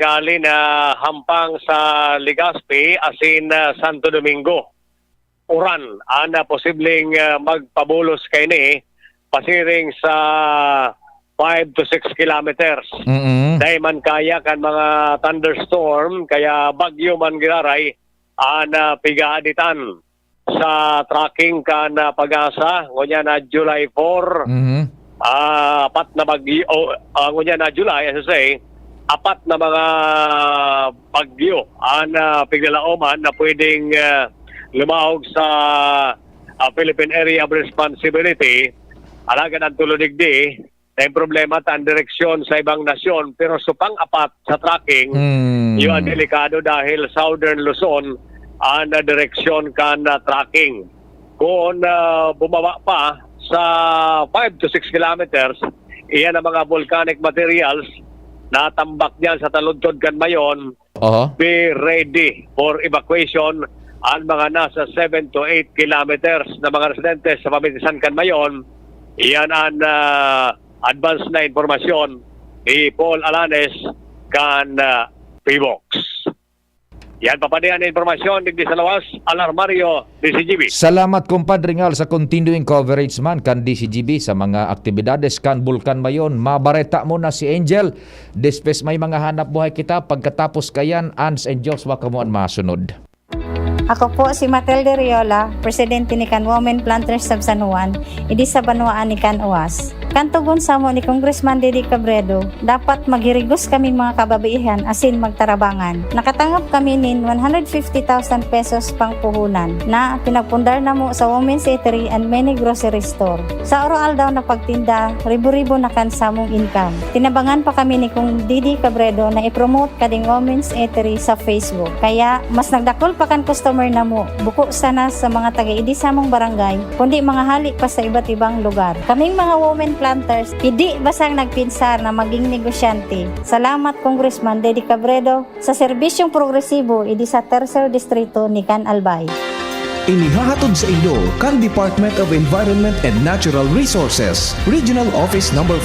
Speaker 8: gali na hampang sa Legazpi asin Santo Domingo. Uran, ana posibleng magpabulos kay ni pasiring sa 5 to 6 kilometers. Dahil man kaya kan mga thunderstorm, kaya bagyo man giraray, ana pigaaditan sa tracking kan Pag-asa, ngonya na July 4. Apat na bagyo, ngunya na July, as I say, apat na mga bagyo na piglalauman na pwedeng lumahog sa Philippine Area of Responsibility. Alagan ang tulodigdi, na problema ang direksyon sa ibang nasyon, pero supang apat sa tracking, yun ang delikado dahil Southern Luzon ang direksyon kan tracking. Kung bumaba pa sa 5 to 6 kilometers, iyan ang mga volcanic materials na tambak diyan sa Taludtod kan Mayon. Be ready for evacuation ang mga nasa 7 to 8 kilometers na mga residentes sa Pamitisan kan Mayon. Iyan ang advance na informasyon ni Paul Alanes kan P-Box. Yan papadayan na informasyon digdi sa lawas, Alarmario, DCGB.
Speaker 3: Salamat kumpadre ngal sa continuing coverage man kan DCGB sa mga aktibidades kan Bulkan Mayon. Mabareta mo na si Angel. Despes may mga hanap buhay kita pagkatapos kayan Ans and Joshua kamuan masunod.
Speaker 9: Ako po si Matilde Riola, presidente ni Can Women Planters of San Juan, idi sa Banwaan ni Can Uwas. Kantugon sa mo ni Congressman Didi Cabredo, dapat maghirigos kaming mga kababaihan asin magtarabangan. Nakatanggap kami nin 150,000 pesos pang puhunan na pinagpundar na mo sa Women's Eatery and Many Grocery Store. Sa oral daw na pagtinda, ribo-ribo na kan samong income. Tinabangan pa kami ni Kung Didi Cabredo na i-promote kading Women's Eatery sa Facebook. Kaya mas nagdakol pa kan customer na mo, buko sana sa mga taga-idi sa mong barangay, kundi mga halik pa sa iba't ibang lugar. Kaming mga women planters, hindi basang nagpinsar na maging negosyante. Salamat Congressman Didi Cabredo sa serbisyong progresibo idi sa Tercer Distrito ni Can Albay.
Speaker 4: Inihahatod sa inyo kan Department of Environment and Natural Resources, Regional Office No. 5,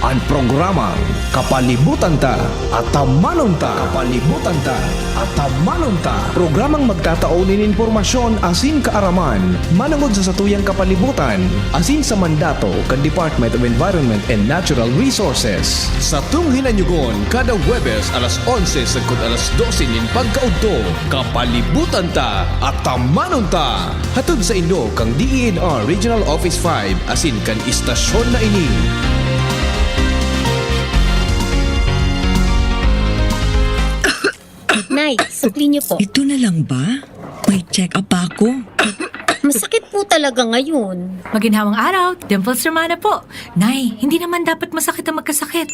Speaker 4: ang programang Kapalibutan Ta at Tamanon Ta. Kapalibutan Ta at Tamanon Ta. Programang magtataunin informasyon asin kaaraman, manangod sa satuyang kapalibutan, asin sa mandato kan Department of Environment and Natural Resources. Sa tunghinanyugon, kada Huwebes alas 11 sagkod alas 12 nin pagkaudto, Kapalibutan Ta at Tamanon Ta. Hatod sa inyo kang DENR Regional Office 5 asin kan istasyon na ini.
Speaker 22: Nay, supli niyo po. Ito na lang ba? May check-up ako. Masakit po talaga ngayon.
Speaker 23: Maginhawang araw, Dimples Romana po. Nay, hindi naman dapat masakit ang magkasakit.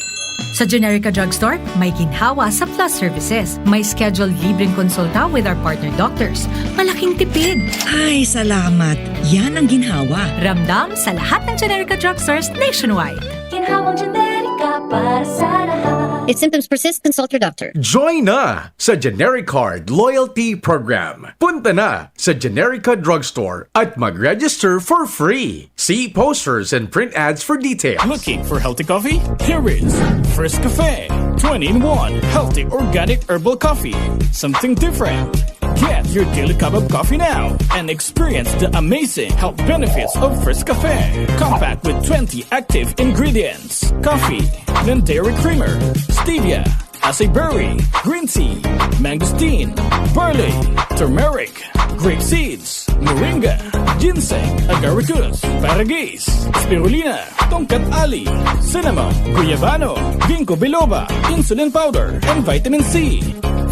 Speaker 23: Sa Generica Drugstore, may ginhawa sa Plus Services. May scheduled libreng konsulta with our partner doctors. Malaking tipid.
Speaker 22: Ay, salamat. Yan ang ginhawa.
Speaker 23: Ramdam sa lahat ng Generica Drugstores nationwide.
Speaker 12: Ginhawang Generica para sa lahat.
Speaker 22: If symptoms persist, consult your doctor.
Speaker 6: Join na sa Generic Card Loyalty Program. Punta na sa Generica Drugstore at mag-register for free. See posters and print ads for details.
Speaker 24: Looking for healthy coffee? Here is First Cafe 20-in-1 healthy organic herbal coffee. Something different. Get your daily cup of coffee now and experience the amazing health benefits of First Cafe. Compact with 20 active ingredients. Coffee, then dairy creamer, stevia, acai berry, green tea, mangosteen, barley, turmeric, grape seeds, moringa, ginseng, agaricus, paragis, spirulina, tongkat ali, cinnamon, guyabano, ginkgo biloba, insulin powder, and vitamin C.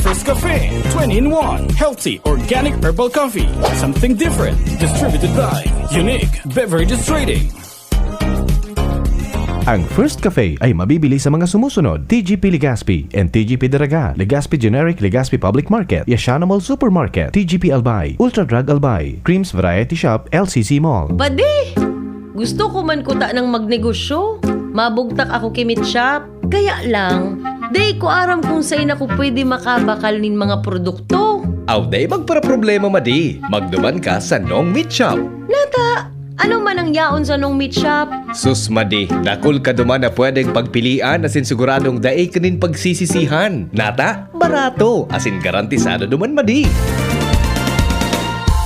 Speaker 24: First Cafe 20-in-1 healthy organic herbal coffee. Something different. Distributed by Unique Beverages Trading.
Speaker 5: Ang First Cafe ay mabibili sa mga sumusunod: TGP Legazpi and TGP Daraga, Legazpi Generic, Legazpi Public Market, Yashana Mall Supermarket, TGP Albay, Ultra Drug Albay, Creams Variety Shop, LCC Mall.
Speaker 25: Badi! Gusto ko man kuta ng magnegosyo. Mabugtak ako kimit shop. Kaya lang, day ko aram kung saan ako pwede makabakal nin mga produkto.
Speaker 4: Aw day magpara-problema madi. Magduman ka sa Nong Meat Shop.
Speaker 25: Nata, ano man ang yaon sa Nong Meat Shop?
Speaker 4: Sus madi, dakol ka duman na pwedeng pagpilian asin siguradong daay kanin pagsisisihan. Nata, barato asin garantisado duman madi.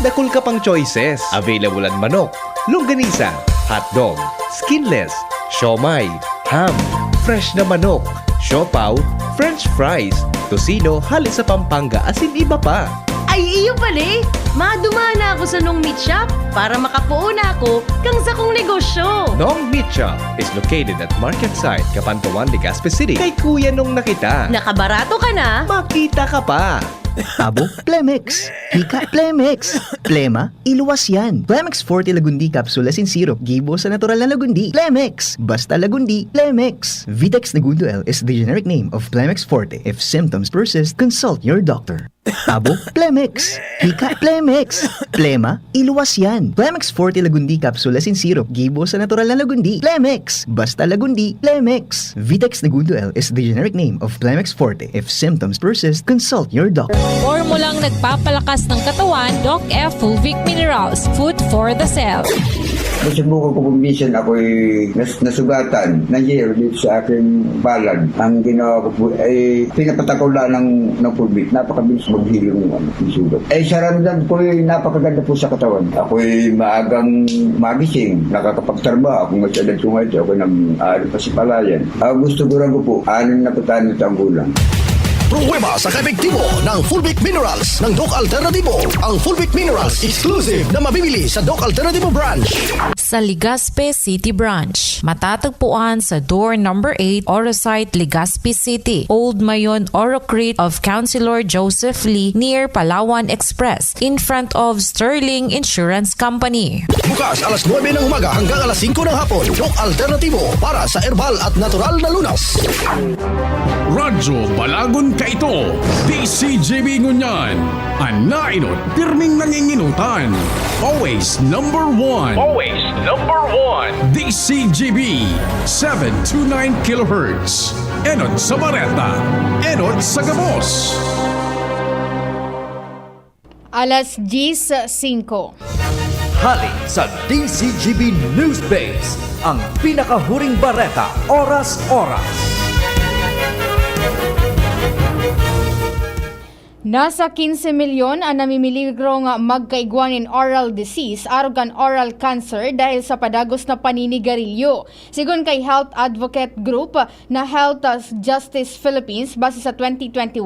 Speaker 4: Dakol ka pang choices. Available ang manok, longganisa, hotdog, skinless, siomay, ham, fresh na manok, siopaw, french fries, tocino, halit sa Pampanga, asin iba pa.
Speaker 25: Ay, iyo pala. Madumana ako sa Nong Meat Shop para makapuuna ako kang sa kong negosyo.
Speaker 4: Nong Meat Shop is located at Market Site, Capantuan, Legazpi City. Kay Kuya Nong nakita.
Speaker 25: Nakabarato ka na.
Speaker 4: Makita ka pa.
Speaker 14: Tabo, Plemex. Hika, Plemex. Plema, iluwas yan. Plemex Forte Lagundi Capsule asin syrup. Gibo sa natural na lagundi. Plemex. Basta lagundi. Plemex. Vitex Nagundo L is the generic name of Plemex Forte. If symptoms persist, consult your doctor. Tabo, Plemex. Hika, Plemex. Plema, iluwas yan. Plemex Forte Lagundi Capsule asin syrup. Gibo sa natural na lagundi. Plemex. Basta lagundi. Plemex. Vitex Nagundo L is the generic name of Plemex Forte. If symptoms persist, consult your doctor.
Speaker 26: Formulang nagpapalakas ng katawan, Doc F Fulvic Minerals, food for the cell.
Speaker 2: Nasubukan ko minsan ako'y nasugatan na year dito sa aking balad. Ang ginawa ko po ay pinapatakaw lang ng pulbit. Napakabilis maghilong ng sugat. Sa ramdam ko ay napakaganda po sa katawan. Ako'y maagang magising, nakakapagtarba. Kung masyadad ko ngayon, ako'y pasipalayan. Gusto ko rin ko po, 6 na patahan na gulang.
Speaker 10: Pruweba sa kaepektibo ng Fulvic Minerals ng Doc Alternativo. Ang Fulvic Minerals exclusive na mabibili sa Doc Alternativo branch.
Speaker 11: Sa Legazpi City Branch, matatagpuan sa door number 8, Orosite, Legazpi City, Old Mayon Orocrete of Councilor Joseph Lee near Palawan Express in front of Sterling Insurance Company.
Speaker 10: Bukas alas 9 ng umaga hanggang alas 5 ng hapon. Doc Alternativo para sa herbal at natural na lunas.
Speaker 6: Radyo Balagon ka ito, DCGB Ngunyan, Anainot, pirming nanginginutan. Always number 1. Always number 1. DCGB, 729 kHz. Enot sa Bareta, Enot sa Gabos.
Speaker 13: Alas 10:05.
Speaker 4: Hali sa DCGB News Base, ang pinakahuring bareta, oras-oras.
Speaker 13: Nasa 15 milyon ang namimiligro nga magkaigwanin oral disease arugan oral cancer dahil sa padagos na paninigarilyo. Sigon kay Health Advocate Group na Health Justice Philippines base sa 2021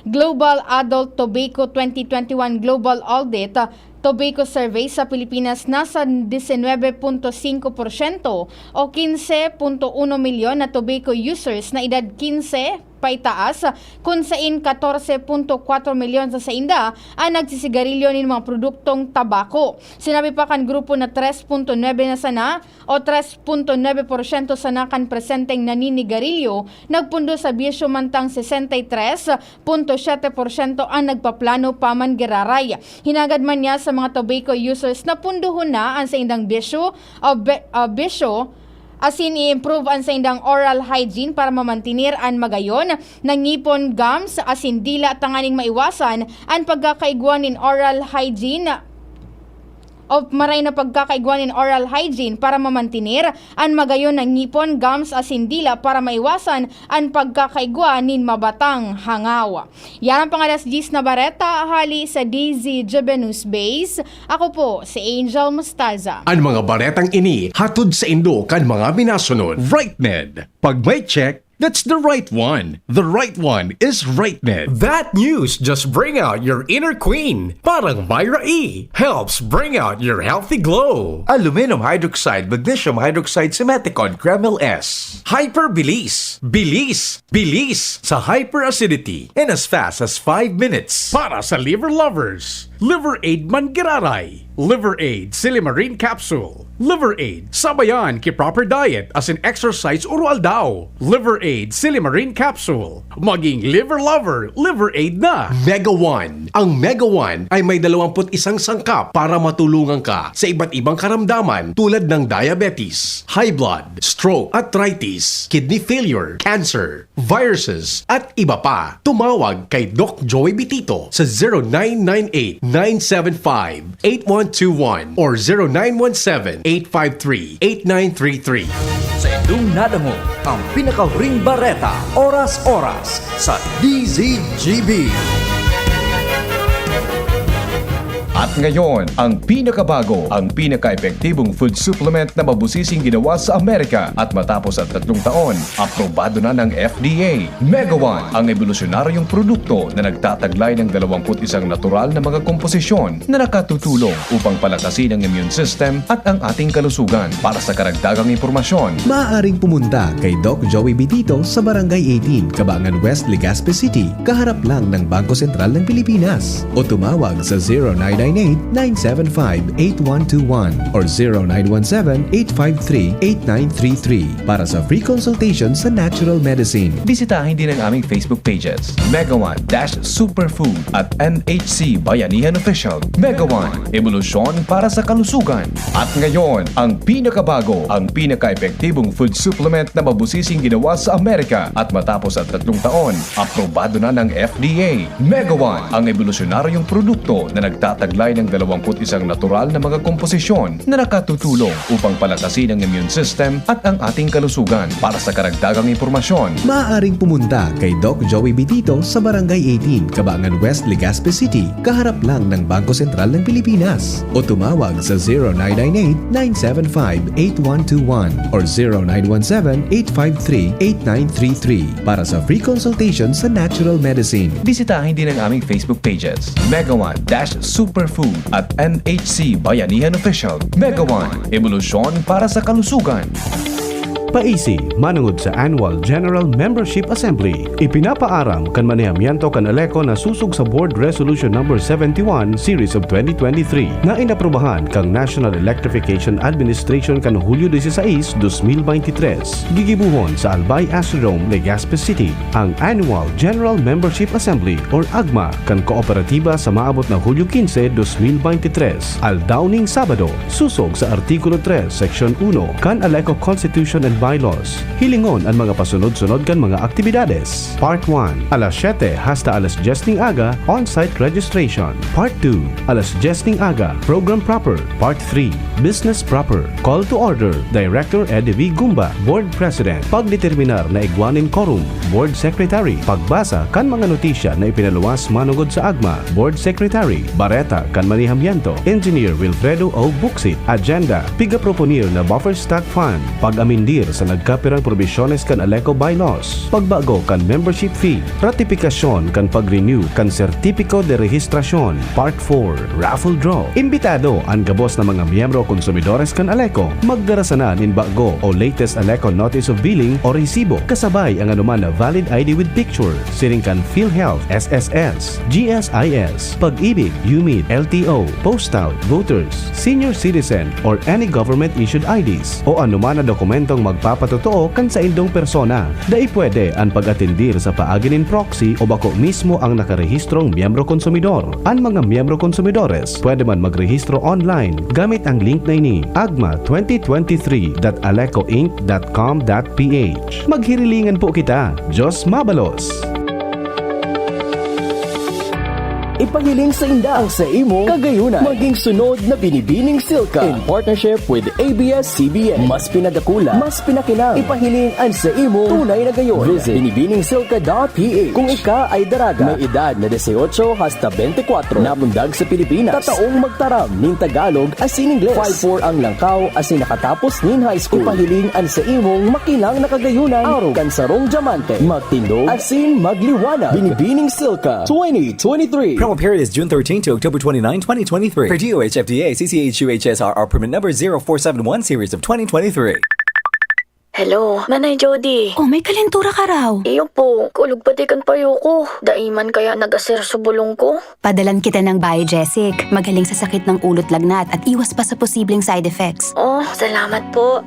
Speaker 13: Global Adult Tobacco 2021 Global Audit Tobacco Survey sa Pilipinas nasa 19.5% o 15.1 milyon na tobacco users na edad 15 paitaas kung sain 14.4 milyon sa inda ang nagsisigarilyo ng mga produktong tabako. Sinabi pa kan grupo na 3.9 na sana o 3.9% sana kan presenteng naninigarilyo nagpundo sa bisyo mantang 63.7% ang nagpaplano pa man giraray. Hinagad man niya sa mga tobacco users na punduhon na ang sa indang bisyo asin i-improve ang sa indang oral hygiene para mamantinir ang magayon ng ngipon gums asin dila tanganing maiwasan ang pagkakaigwanin oral hygiene o maray na pagkakaigwanin oral hygiene para mamantinir ang magayon ng ngipon, gums, asin dila para maiwasan ang pagkakaigwanin mabatang hangaw. Yan ang pangalas 10 na bareta, hali sa DZGB News Base. Ako po, si Angel Mustaza.
Speaker 6: Ang mga baretang ini, hatod sa Indo kan mga minasunod. RightNed. Pag may check, that's the right one. The right one is RightNed. That news just bring out your inner queen. Parang Myra E. Helps bring out your healthy glow. Aluminum hydroxide, magnesium hydroxide, Simeticon, Kreml S. Hyperbilis. Bilis sa hyperacidity in as fast as 5 minutes. Para sa liver lovers. Liver Aid Mangiraray. Liver Aid Silimarine Capsule. Liver Aid sabayan ki proper diet as in exercise urual daw. Liver Aid Silimarine Capsule. Maging liver lover, Liver Aid na. Mega One. Ang Mega One ay may 21 sangkap para matulungan ka sa iba't ibang karamdaman tulad ng diabetes, high blood, stroke, arthritis, kidney failure, cancer, viruses, at iba pa. Tumawag kay Doc Joey Bitito sa 0998-975-8121 or 0917-853-8933.
Speaker 4: Sa inyong nadango, ang pinakahuring bareta, oras-oras sa DZGB. At ngayon, ang pinakabago, ang pinaka-epektibong food supplement na mabusising ginawa sa Amerika at matapos at 3 taon, aprobado na ng FDA. Mega One, ang evolusyonaryong produkto na nagtataglay ng 21 natural na mga komposisyon na nakatutulong upang palakasin ang immune system at ang ating kalusugan. Para sa karagdagang impormasyon,
Speaker 5: maaaring pumunta kay Doc Joey Bitito sa Barangay 18, Cabangan West, Legazpi City, kaharap lang ng Bangko Sentral ng Pilipinas, o tumawag sa 0998-975-8121 or 0917-853-8933 para sa free consultation sa natural medicine. Bisitahin din ang aming Facebook pages, Mega One-Superfood at NHC Bayanihan Official. Mega One, evolusyon para sa kalusugan. At ngayon, ang pinakabago, ang pinaka-epektibong food supplement na mabusising ginawa sa Amerika at matapos at 3 taon, aprobado na ng FDA. Mega One, ang evolusyonaryong produkto na nagtataglay
Speaker 15: nagtaglay ng 21 natural na mga komposisyon na nakatutulong upang palakasin ang immune system at ang ating kalusugan. Para sa karagdagang impormasyon,
Speaker 5: Maaaring pumunta kay Doc Joey Bitito sa Barangay 18, Cabangan West, Legazpi City, kaharap lang ng Bangko Sentral ng Pilipinas. O tumawag sa 0998-975-8121 or 0917-853-8933 para sa free consultation sa natural medicine.
Speaker 15: bisitahin din ang aming Facebook pages, Mega One Superfood at NHC Bayanihan Official. Mega One, evolusyon para sa kalusugan.
Speaker 5: Paisi, manungod sa Annual General Membership Assembly. Ipinapaaram kan manihamiento kan Aleco na susug sa Board Resolution No. 71 Series of 2023 na inaprubahan kang National Electrification Administration kan Hulyo 16, 2023. Gigibuhon sa Albay Astrodome, Legazpi City ang Annual General Membership Assembly or AGMA kan kooperatiba sa maabot na Hulyo 15, 2023. Aldawning Sabado, susog sa Artikulo 3, Section 1 kan Aleco Constitution and Bylaws. Hilingon ang mga pasunod-sunod kan mga aktibidades. Part 1, alas 7 hasta alas 10 ng aga, on-site registration. Part 2, alas 10 ng aga, program proper. Part 3, business proper. Call to order, Director Eddie V. Gumba, Board President. Pagdeterminar na igwanin quorum, Board Secretary. Pagbasa kan mga notisya na ipinaluwas manungod sa AGMA, Board Secretary. Bareta kan manihamiento, Engineer Wilfredo O. Buxit. Agenda, piga-proponir na buffer stock fund. Pag-amindir sa nagkapirang probisyones kan Aleco Bylaws, pagbago kan membership fee, ratifikasyon kan pag-renew kan sertipiko de rehistrasyon. Part 4, raffle draw. Imbitado ang gabos na mga miyembro konsumidores kan Aleco, magdarasanan in bago o latest Aleco Notice of Billing o resibo, kasabay ang anuman na valid ID with picture, siring kan PhilHealth, SSS, GSIS, Pag-ibig, UMID, LTO, Postal, Voters, Senior Citizen, or any government-issued IDs, o anuman na dokumentong magpapatotoo kan sa indong persona. Dai pwede ang pag-atendir sa paaginin proxy o bako mismo ang nakarehistrong miyembro konsumidor. Ang mga miyembro konsumidores pwede man magrehistro online gamit ang link na ini, agma2023.alecoinc.com.ph. Maghirilingan po kita. Diyos mabalos!
Speaker 16: Ipahiling sa inda ang sa imo kagayunan. Maging sunod na binibining silka in partnership with ABS-CBN. Mas pinadakula, mas pinakinang. Ipahiling ang sa imo tunay na gayon. Visit binibiningsilka.ph. Kung ika ay daraga, may edad na 18 hasta 24, namundag sa Pilipinas, tataong magtaram ning Tagalog asin Ingles, 5'4" ang langkaw asin nakatapos nin high school. Ipahiling ang sa imong makilang na kagayunan. Araw kan sarong diamante, magtindog asin magliwanag. Binibining Silka 2023.
Speaker 17: Promo period is June 13 to October 29, 2023. For DOH, FDA, CCH, UHSRR permit number 0471 series of 2023.
Speaker 18: Hello, Manay Jody.
Speaker 22: Oh, may kalentura ka raw.
Speaker 18: Iyo po, kulog pati kan payo ko. Daiman kaya nag-asir sa bulong ko.
Speaker 22: Padalan kita ng Biogesic. Magaling sa sakit ng ulot lagnat at iwas pa sa posibleng side effects.
Speaker 18: Oh, salamat po.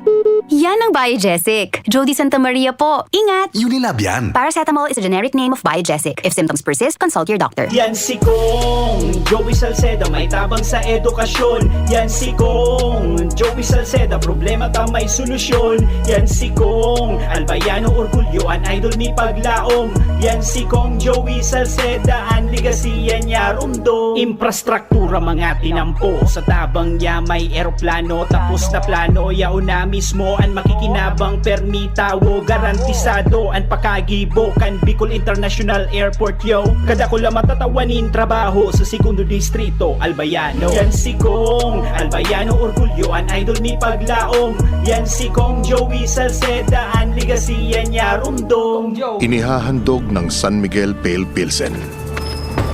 Speaker 22: Yan ang Biogesic. Jody Santa Maria po. Ingat!
Speaker 10: Unilab yan.
Speaker 22: Paracetamol is a generic name of Biogesic. If symptoms persist, consult your doctor.
Speaker 20: Yan si Kong Joey Salceda, may tabang sa edukasyon. Yan si Kong Joey Salceda, problema ta may solusyon. Yan si Kong Albayano, orgulyo, an idol ni paglaom. Yan si Kong Joey Salceda, ang ligasiya niya rumdo. Infrastruktura mga tinampo, sa tabang niya may eroplano. Tapos na plano, yao na mismo ang makikinabang permitawo. Garantisado ang pakagibo kan Bicol International Airport yo. Kada ko lang matatawanin trabaho sa segundo distrito Albayano. Yan si Kong Albayano, orgulyo, an idol ni paglaom. Yan si Kong Joey Salceda, ang ligasiya niya rumdong.
Speaker 26: Inihahandog ng San Miguel Pale Pilsen.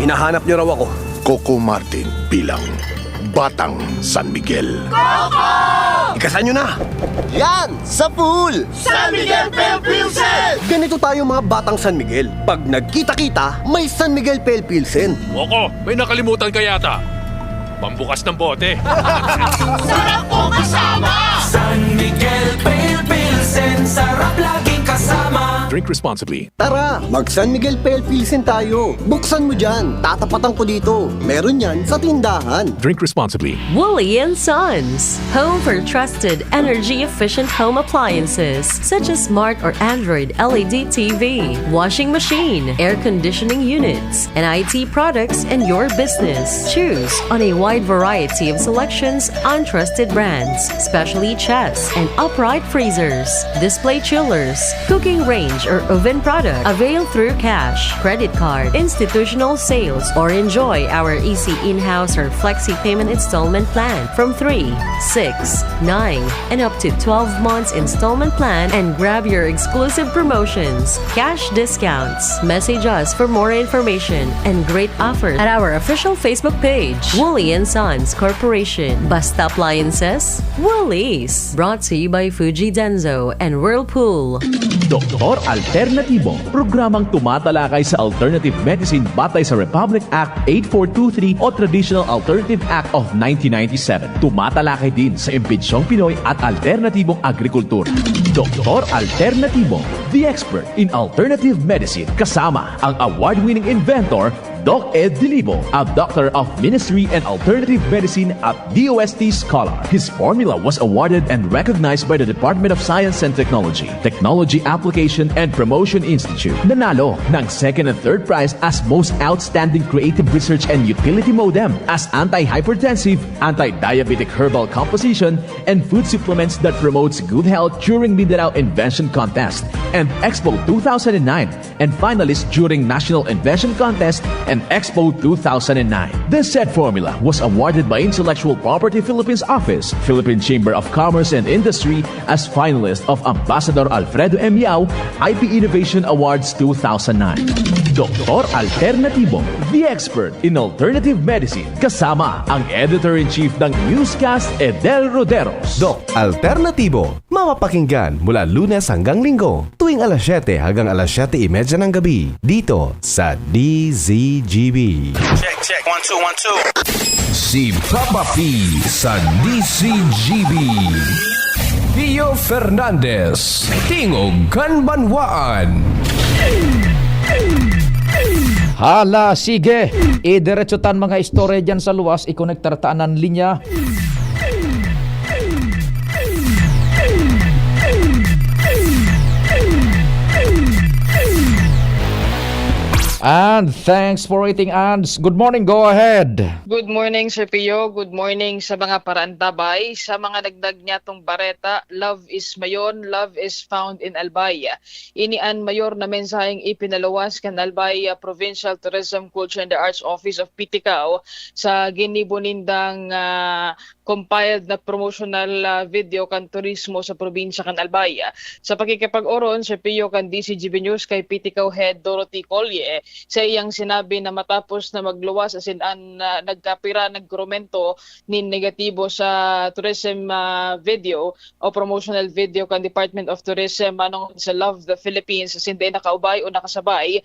Speaker 10: Hinahanap niyo raw ako.
Speaker 26: Coco Martin bilang Batang San Miguel.
Speaker 10: Ikasan nyo na! Yan! Sa pool!
Speaker 26: San Miguel Pale Pilsen!
Speaker 10: Ganito tayo mga batang San Miguel. Pag nagkita-kita, may San Miguel Pale Pilsen.
Speaker 27: Moko, may nakalimutan ka yata. Pambukas ng bote.
Speaker 12: Sarap po kasama! San Miguel Pale Pilsen, sarap laging kasama.
Speaker 6: Drink
Speaker 26: Drink responsibly.
Speaker 10: Tara, mag San Miguel Pale Pilsen tayo. Buksan mo dyan. Tatapatan ko dito. Meron yan sa tindahan.
Speaker 26: Drink responsibly.
Speaker 12: Wooly & Sons, home for trusted energy-efficient home appliances such as smart or Android LED TV, washing machine, air conditioning units, and IT products in your business. Choose on a wide variety of selections on trusted brands, especially chests and upright freezers, display chillers, cooking range or oven product. Avail through cash, credit card, institutional sales, or enjoy our easy in-house or flexi payment installment plan from 3, 6, 9, and up to 12 months installment plan, and grab your exclusive promotions, cash discounts. Message us for more information and great offers at our official Facebook page, Wooly & Sons Corporation. Basta Appliances, Woolies. Brought to you by Fuji Denso and Whirlpool.
Speaker 1: Doktor Alternatibo, programang tumatalakay sa alternative medicine batay sa Republic Act 8423 o Traditional Alternative Act of 1997. Tumatalakay din sa impinsyong Pinoy at alternatibong agrikultura. Doktor Alternatibo, the expert in alternative medicine, kasama ang award-winning inventor Doc Ed Dilibo, a Doctor of Ministry and Alternative Medicine at DOST Scholar. His formula was awarded and recognized by the Department of Science and Technology, Technology Application and Promotion Institute. Nanalo ng second and third prize as Most Outstanding Creative Research and Utility Modem as Anti-Hypertensive, Anti-Diabetic Herbal Composition, and Food Supplements that promotes good health during Mindanao Invention Contest and Expo 2009, and finalist during National Invention Contest and Expo 2009. This said formula was awarded by Intellectual Property Philippines Office, Philippine Chamber of Commerce and Industry as finalist of Ambassador Alfredo M. Yao IP Innovation Awards 2009. Doktor Alternatibo, the expert in alternative medicine, kasama ang Editor-in-Chief ng Newscast, Edel Roderos.
Speaker 5: Doc Alternatibo, mapapakinggan mula Lunes hanggang Linggo, tuwing alas 7 hanggang alas 7:30 ng gabi, dito sa DZGB.
Speaker 3: Check, 1, 2, 1, 2.
Speaker 4: Si Papa P sa DZGB. Pio Fernandez, Tingog Kanbanwaan.
Speaker 7: Hala, sige. Idiretsutan mga istorya dyan sa luwas, ikonektartaan ng linya. And thanks for waiting, Ands. Good morning, go ahead.
Speaker 8: Good morning, Sir Pio. Good morning sa mga paraantabay. Sa mga nagdag niya tong bareta, love is mayon, love is found in Albay. Inian mayor na mensaheng ipinalawas kan Albay Provincial Tourism, Culture and the Arts Office of Piticao sa ginibunindang compiled na promotional video kan turismo sa probinsya kan Albay. Sa pakikipag-oron, Sir Pio, kan DCGB News kay Piticao Head Dorothy Collier, sa iyang sinabi na matapos na magluwas asin nagkapira nagkomento ni negatibo sa tourism video o promotional video kan Department of Tourism anong sa Love the Philippines asin di nakaubay o nakasabay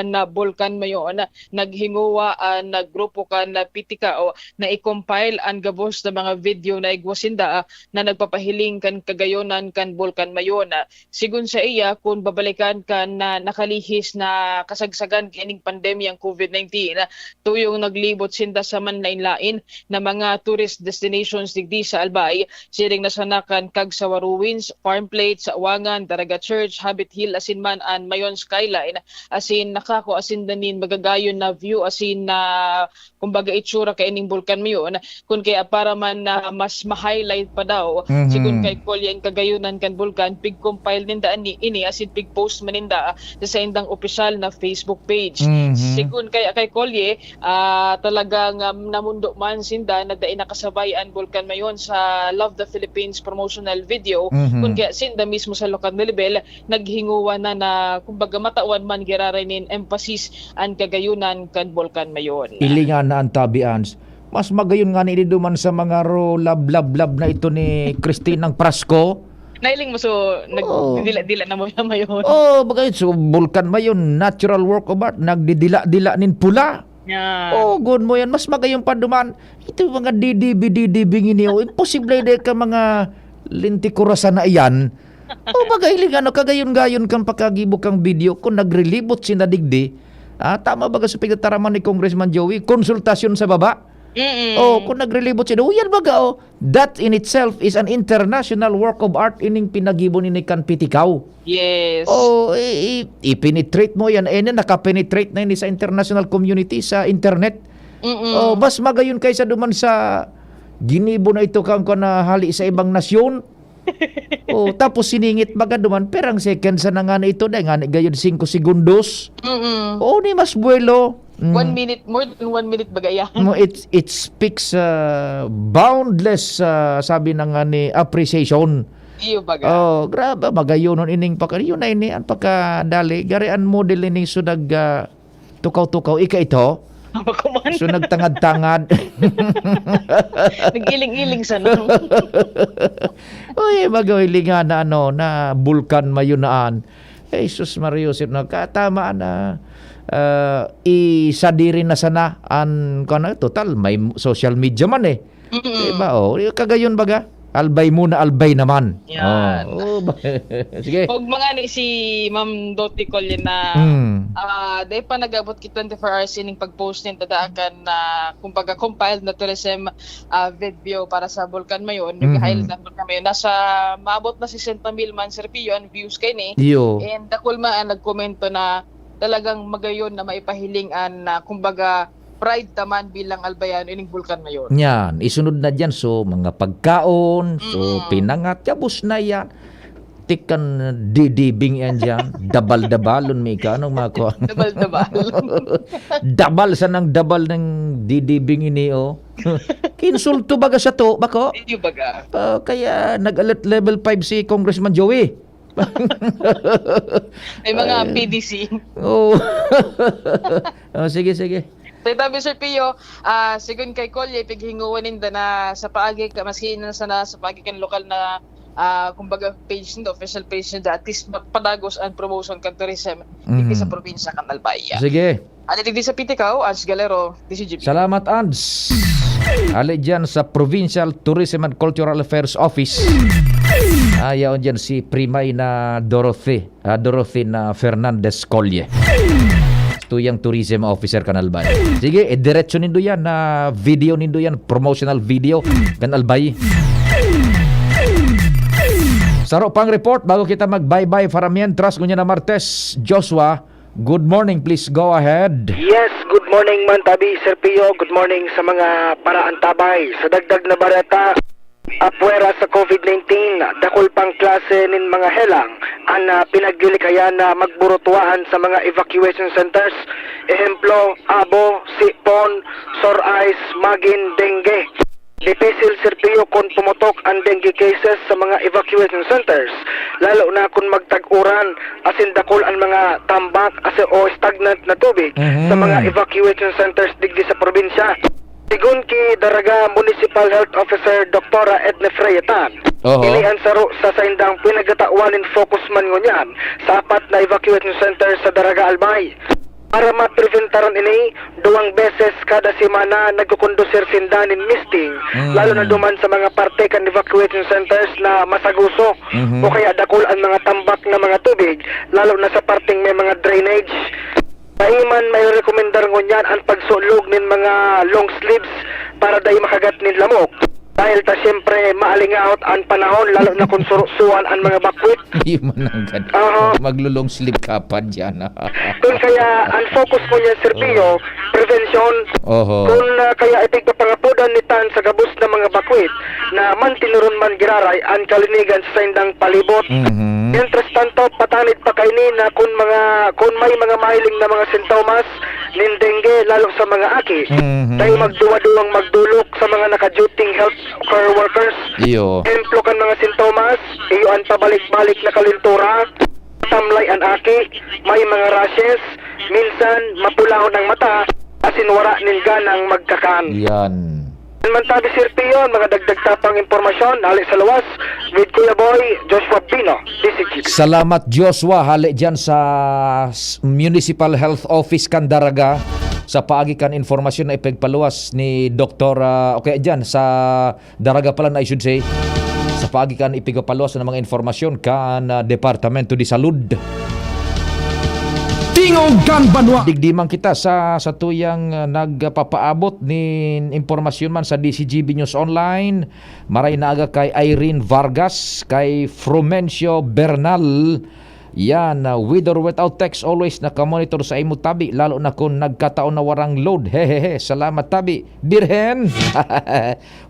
Speaker 8: na Bulkan mayon naghinguwa naggrupo kan Piticao na i-compile ang gabos na mga video na igwasinda na nagpapahiling kan kagayonan kan Bulkan mayon. Sigun sa iya kung babalikan kan na nakalihis na kasagsagan kining pandemyang COVID-19 tuyong naglibot sinda sa manlain-lain na mga tourist destinations digdi sa Albay, siring nasanakan kag sa Ruins, Farm Plate, sa Awangan, Daraga Church, Habit Hill asin man an Mayon Skyline asin nakako asin danin magagayon na view asin na kumbaga itsura kay ining Bulkan mayon kun kaya para man mas ma-highlight pa daw sigun kay Kolyen kagayunan kan Bulkan pig compile ninda ini asin pig post maninda sa indang opisyal na Facebook page. Sigun kay Kolye talagang namundo man sinda na dai nakasabay ang Bulkan mayon sa Love the Philippines promotional video kun kaya sinda mismo sa lokal level naghinguwa na kumbaga matawan man girarainin emphasis ang kagayunan kan Bulkan mayon.
Speaker 7: Ilingan na ang tabians. Mas magayon nga ni duman sa mga lab na ito ni Christine ng Prasco.
Speaker 8: Nailing mo so nagdila na mo mayon.
Speaker 7: Bagay so Bulkan mayon natural work of art nagdidila nin pula.
Speaker 8: Yeah.
Speaker 7: Good mo yan mas magayon pa duman. Ito mga DDB ngini imposible de ka mga lintikurasan na iyan. O bagay ano kagayon-gayon kang pakagibok kang video kung nagrelibot si Nadigdi. Tama ba sa pagtataraman ni Congressman Joey? Konsultasyon sa baba. Kung nagrelibot siya, yan baga, that in itself is an international work of art ining pinagibo ni Kan Pitikaw.
Speaker 8: Yes.
Speaker 7: I-penetrate mo yan. Nakapenetrate na yun sa international community, sa internet. Mas magayon kaysa duman sa ginibo na ito kang hali sa ibang nasyon. Tapos siningit baga duman perang second sa nga na ito na nga gayon 5 segundos. Ni mas buwelo.
Speaker 8: 1 minute, more than 1 minute bagaya.
Speaker 7: It speaks boundless sabi na nga ni appreciation.
Speaker 8: Iyo baga.
Speaker 7: Grabe magayon ining yun na ini ang pagkadali garian model ining sudag tukaw-tukaw ika ito. So nagtangad-tangad.
Speaker 8: Nagiling-iling sa no.
Speaker 7: Magawiling nga na na bulkan mayunaan. Jesus Mario sino katama na isadiri na sana an total may social media man diba kagayon baga albay muna albay naman.
Speaker 8: Yan.
Speaker 7: Sige.
Speaker 8: Pag mga ni si Ma'am Dottie Collier na dahil pa nag-abot ki 24 hours ining pag-post niya dadaakan na kumbaga compiled na tourism video para sa Bulkan Mayon. Nag-highlight na Bulkan Mayon. Nasa maabot na 60,000 man Sir Pio ang views kay ni. And dakulma ang nagkomento na talagang magayon na maipahilingan na kumbaga pride taman bilang albayano ining Bulkan Mayon.
Speaker 7: Yan, isunod na dyan. So, mga pagkaon, so, pinangat, kabus na yan. Tikan didibing yan dyan. Dabal-dabalon, may ka, anong mga ko?
Speaker 8: Dabal-dabalon.
Speaker 7: Dabal sa nang dabal ng didibing ini, Kinsulto baga sa to, bako?
Speaker 8: Hindi baga.
Speaker 7: Kaya nag-alert level 5 si Congressman Joey.
Speaker 8: May mga PDC.
Speaker 7: Sige.
Speaker 8: Tabi Sir Pio, sigun kay Kolye, pighinguan ninda na sa paagi, maski na sana sa paagi kan lokal na kumbaga page nito, official page nito, at least magpadagos ang promotion kan tourism dito sa probinsya kan Albaya.
Speaker 7: Sige.
Speaker 8: Ano dito sa Pitikaw, Ans Galero, DCGP.
Speaker 7: Salamat, Ans. Ali dyan sa Provincial Tourism and Cultural Affairs Office. Ayaw dyan si Primay na Dorothy na Fernandez Colye. Tuyang tourism officer kan Albay. Sige, diretso nindo yan na video nindo yan, promotional video kan Albay. Saro pang report bago kita mag-bye-bye para mientras kunya na Martes. Joshua, good morning, please go ahead.
Speaker 9: Yes, good morning man tabi Sir Pio. Good morning sa mga paraantabay. Sa dagdag na bareta, apwera sa COVID-19, dakol pang klase nin mga helang ang pinagdilikayan na magburutuan sa mga evacuation centers. Ehemplo, Abo, Sipon, Sorais, Magin, Dengue. Dipisil Sir Pio kung pumutok ang dengue cases sa mga evacuation centers, lalo na kung magtag-uran asin dakol ang mga tambak o stagnant na tubig sa mga evacuation centers digdi sa probinsya. Sigun ki Daraga Municipal Health Officer Dr. Edna Freyatan, inian saro sa saindang pinagatawanin focus man ngunyan sa 4 na evacuation center sa Daraga Albay. Para mapreventaran ini, 2 beses kada semana nagkukondusir sindanin misting, lalo na duman sa mga parte kan evacuation centers na masaguso o kaya dakol ang mga tambak na mga tubig, lalo na sa parting may mga drainage. Paiman may rekomendar ngunyan ang pagsulog nin mga long sleeves para day makagat nin lamok. Dahil ta siyempre maalingahot ang panahon, lalo na kung surusuan ang mga bakwit.
Speaker 7: Di man agad. Maglulong sleep ka pa dyan.
Speaker 9: Kung kaya ang focus mo niyan Sir Pio, prevention. Kung kaya ipigpapangapudan nitan sa gabos na mga bakwit na mantinuron man giraray ang kalinigan sa saindang palibot. Mientras tanto, patanid pa kaini na kung may mga mahiling na mga sintomas nin dengue, lalo sa mga aki, tayo magduwa-duwang magdulok sa mga naka-duty health care workers. Emplo kan mga sintomas, iyo ang pabalik-balik na kalintura, tamlay ang aki, may mga rashes, minsan mapulahon ang mata, asin wara nin ganang magkakan.
Speaker 7: Yan.
Speaker 9: Mantabi Sir Pio, mga dagdag tapang impormasyon, hali sa luwas, with Kuya Boy, Joshua Pino, DCG.
Speaker 7: Salamat Joshua, hali dyan sa Municipal Health Office kan Daraga sa paagi kan informasyon na ipagpaluwas ni Dr. Okay dyan sa Daraga pala na I should say Sa pagi kan ipigapalos ng mga informasyon kan Departamento de Salud.
Speaker 4: Tingog kan banwa.
Speaker 7: Digdimang kita sa tuyang nagpapaabot ni impormasyon man sa DCGB News Online. Maray naaga kay Irene Vargas, kay Frumencio Bernal. Yan, with or without text, always nakamonitor sa imo tabi, lalo na kung nagkataon na warang load. Hehehe, salamat tabi. Birhen!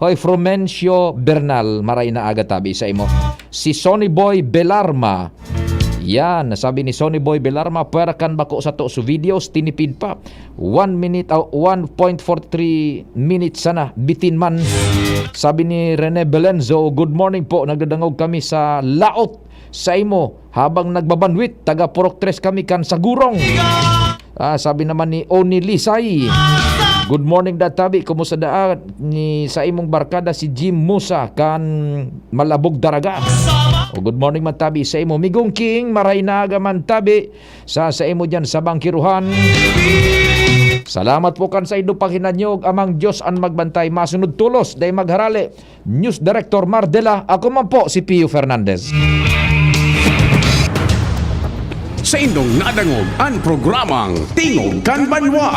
Speaker 7: Hoy, Frumencio Bernal, maray na aga tabi sa imo. Si Sonny Boy Belarma. Yan, sabi ni Sonny Boy Belarma, pwera kan bako sa to so videos, tinipid pa. 1 minute, 1.43 minutes sana, bitin man. Sabi ni Rene Belenzo, good morning po, nagdadangog kami sa laot sa imo habang nagbabanwit, taga Purok 3 kami kan sa Gurong. Sabi naman ni Oni Lisay, good morning databi, kumusta daan ni sa imong barkada si Jim Musa kan Malabog Daraga. Good morning man tabi sa imo Migong King, maray naga man tabi sa imo dyan sa Bangkiruhan. Salamat po kan sa inyong paghinanyog, amang Diyos ang magbantay, masunod tulos day magharali. News Director Mardela, ako man po si Pio Fernandez.
Speaker 6: Sa indong nadangog ang programang Tingog kan Banwaan.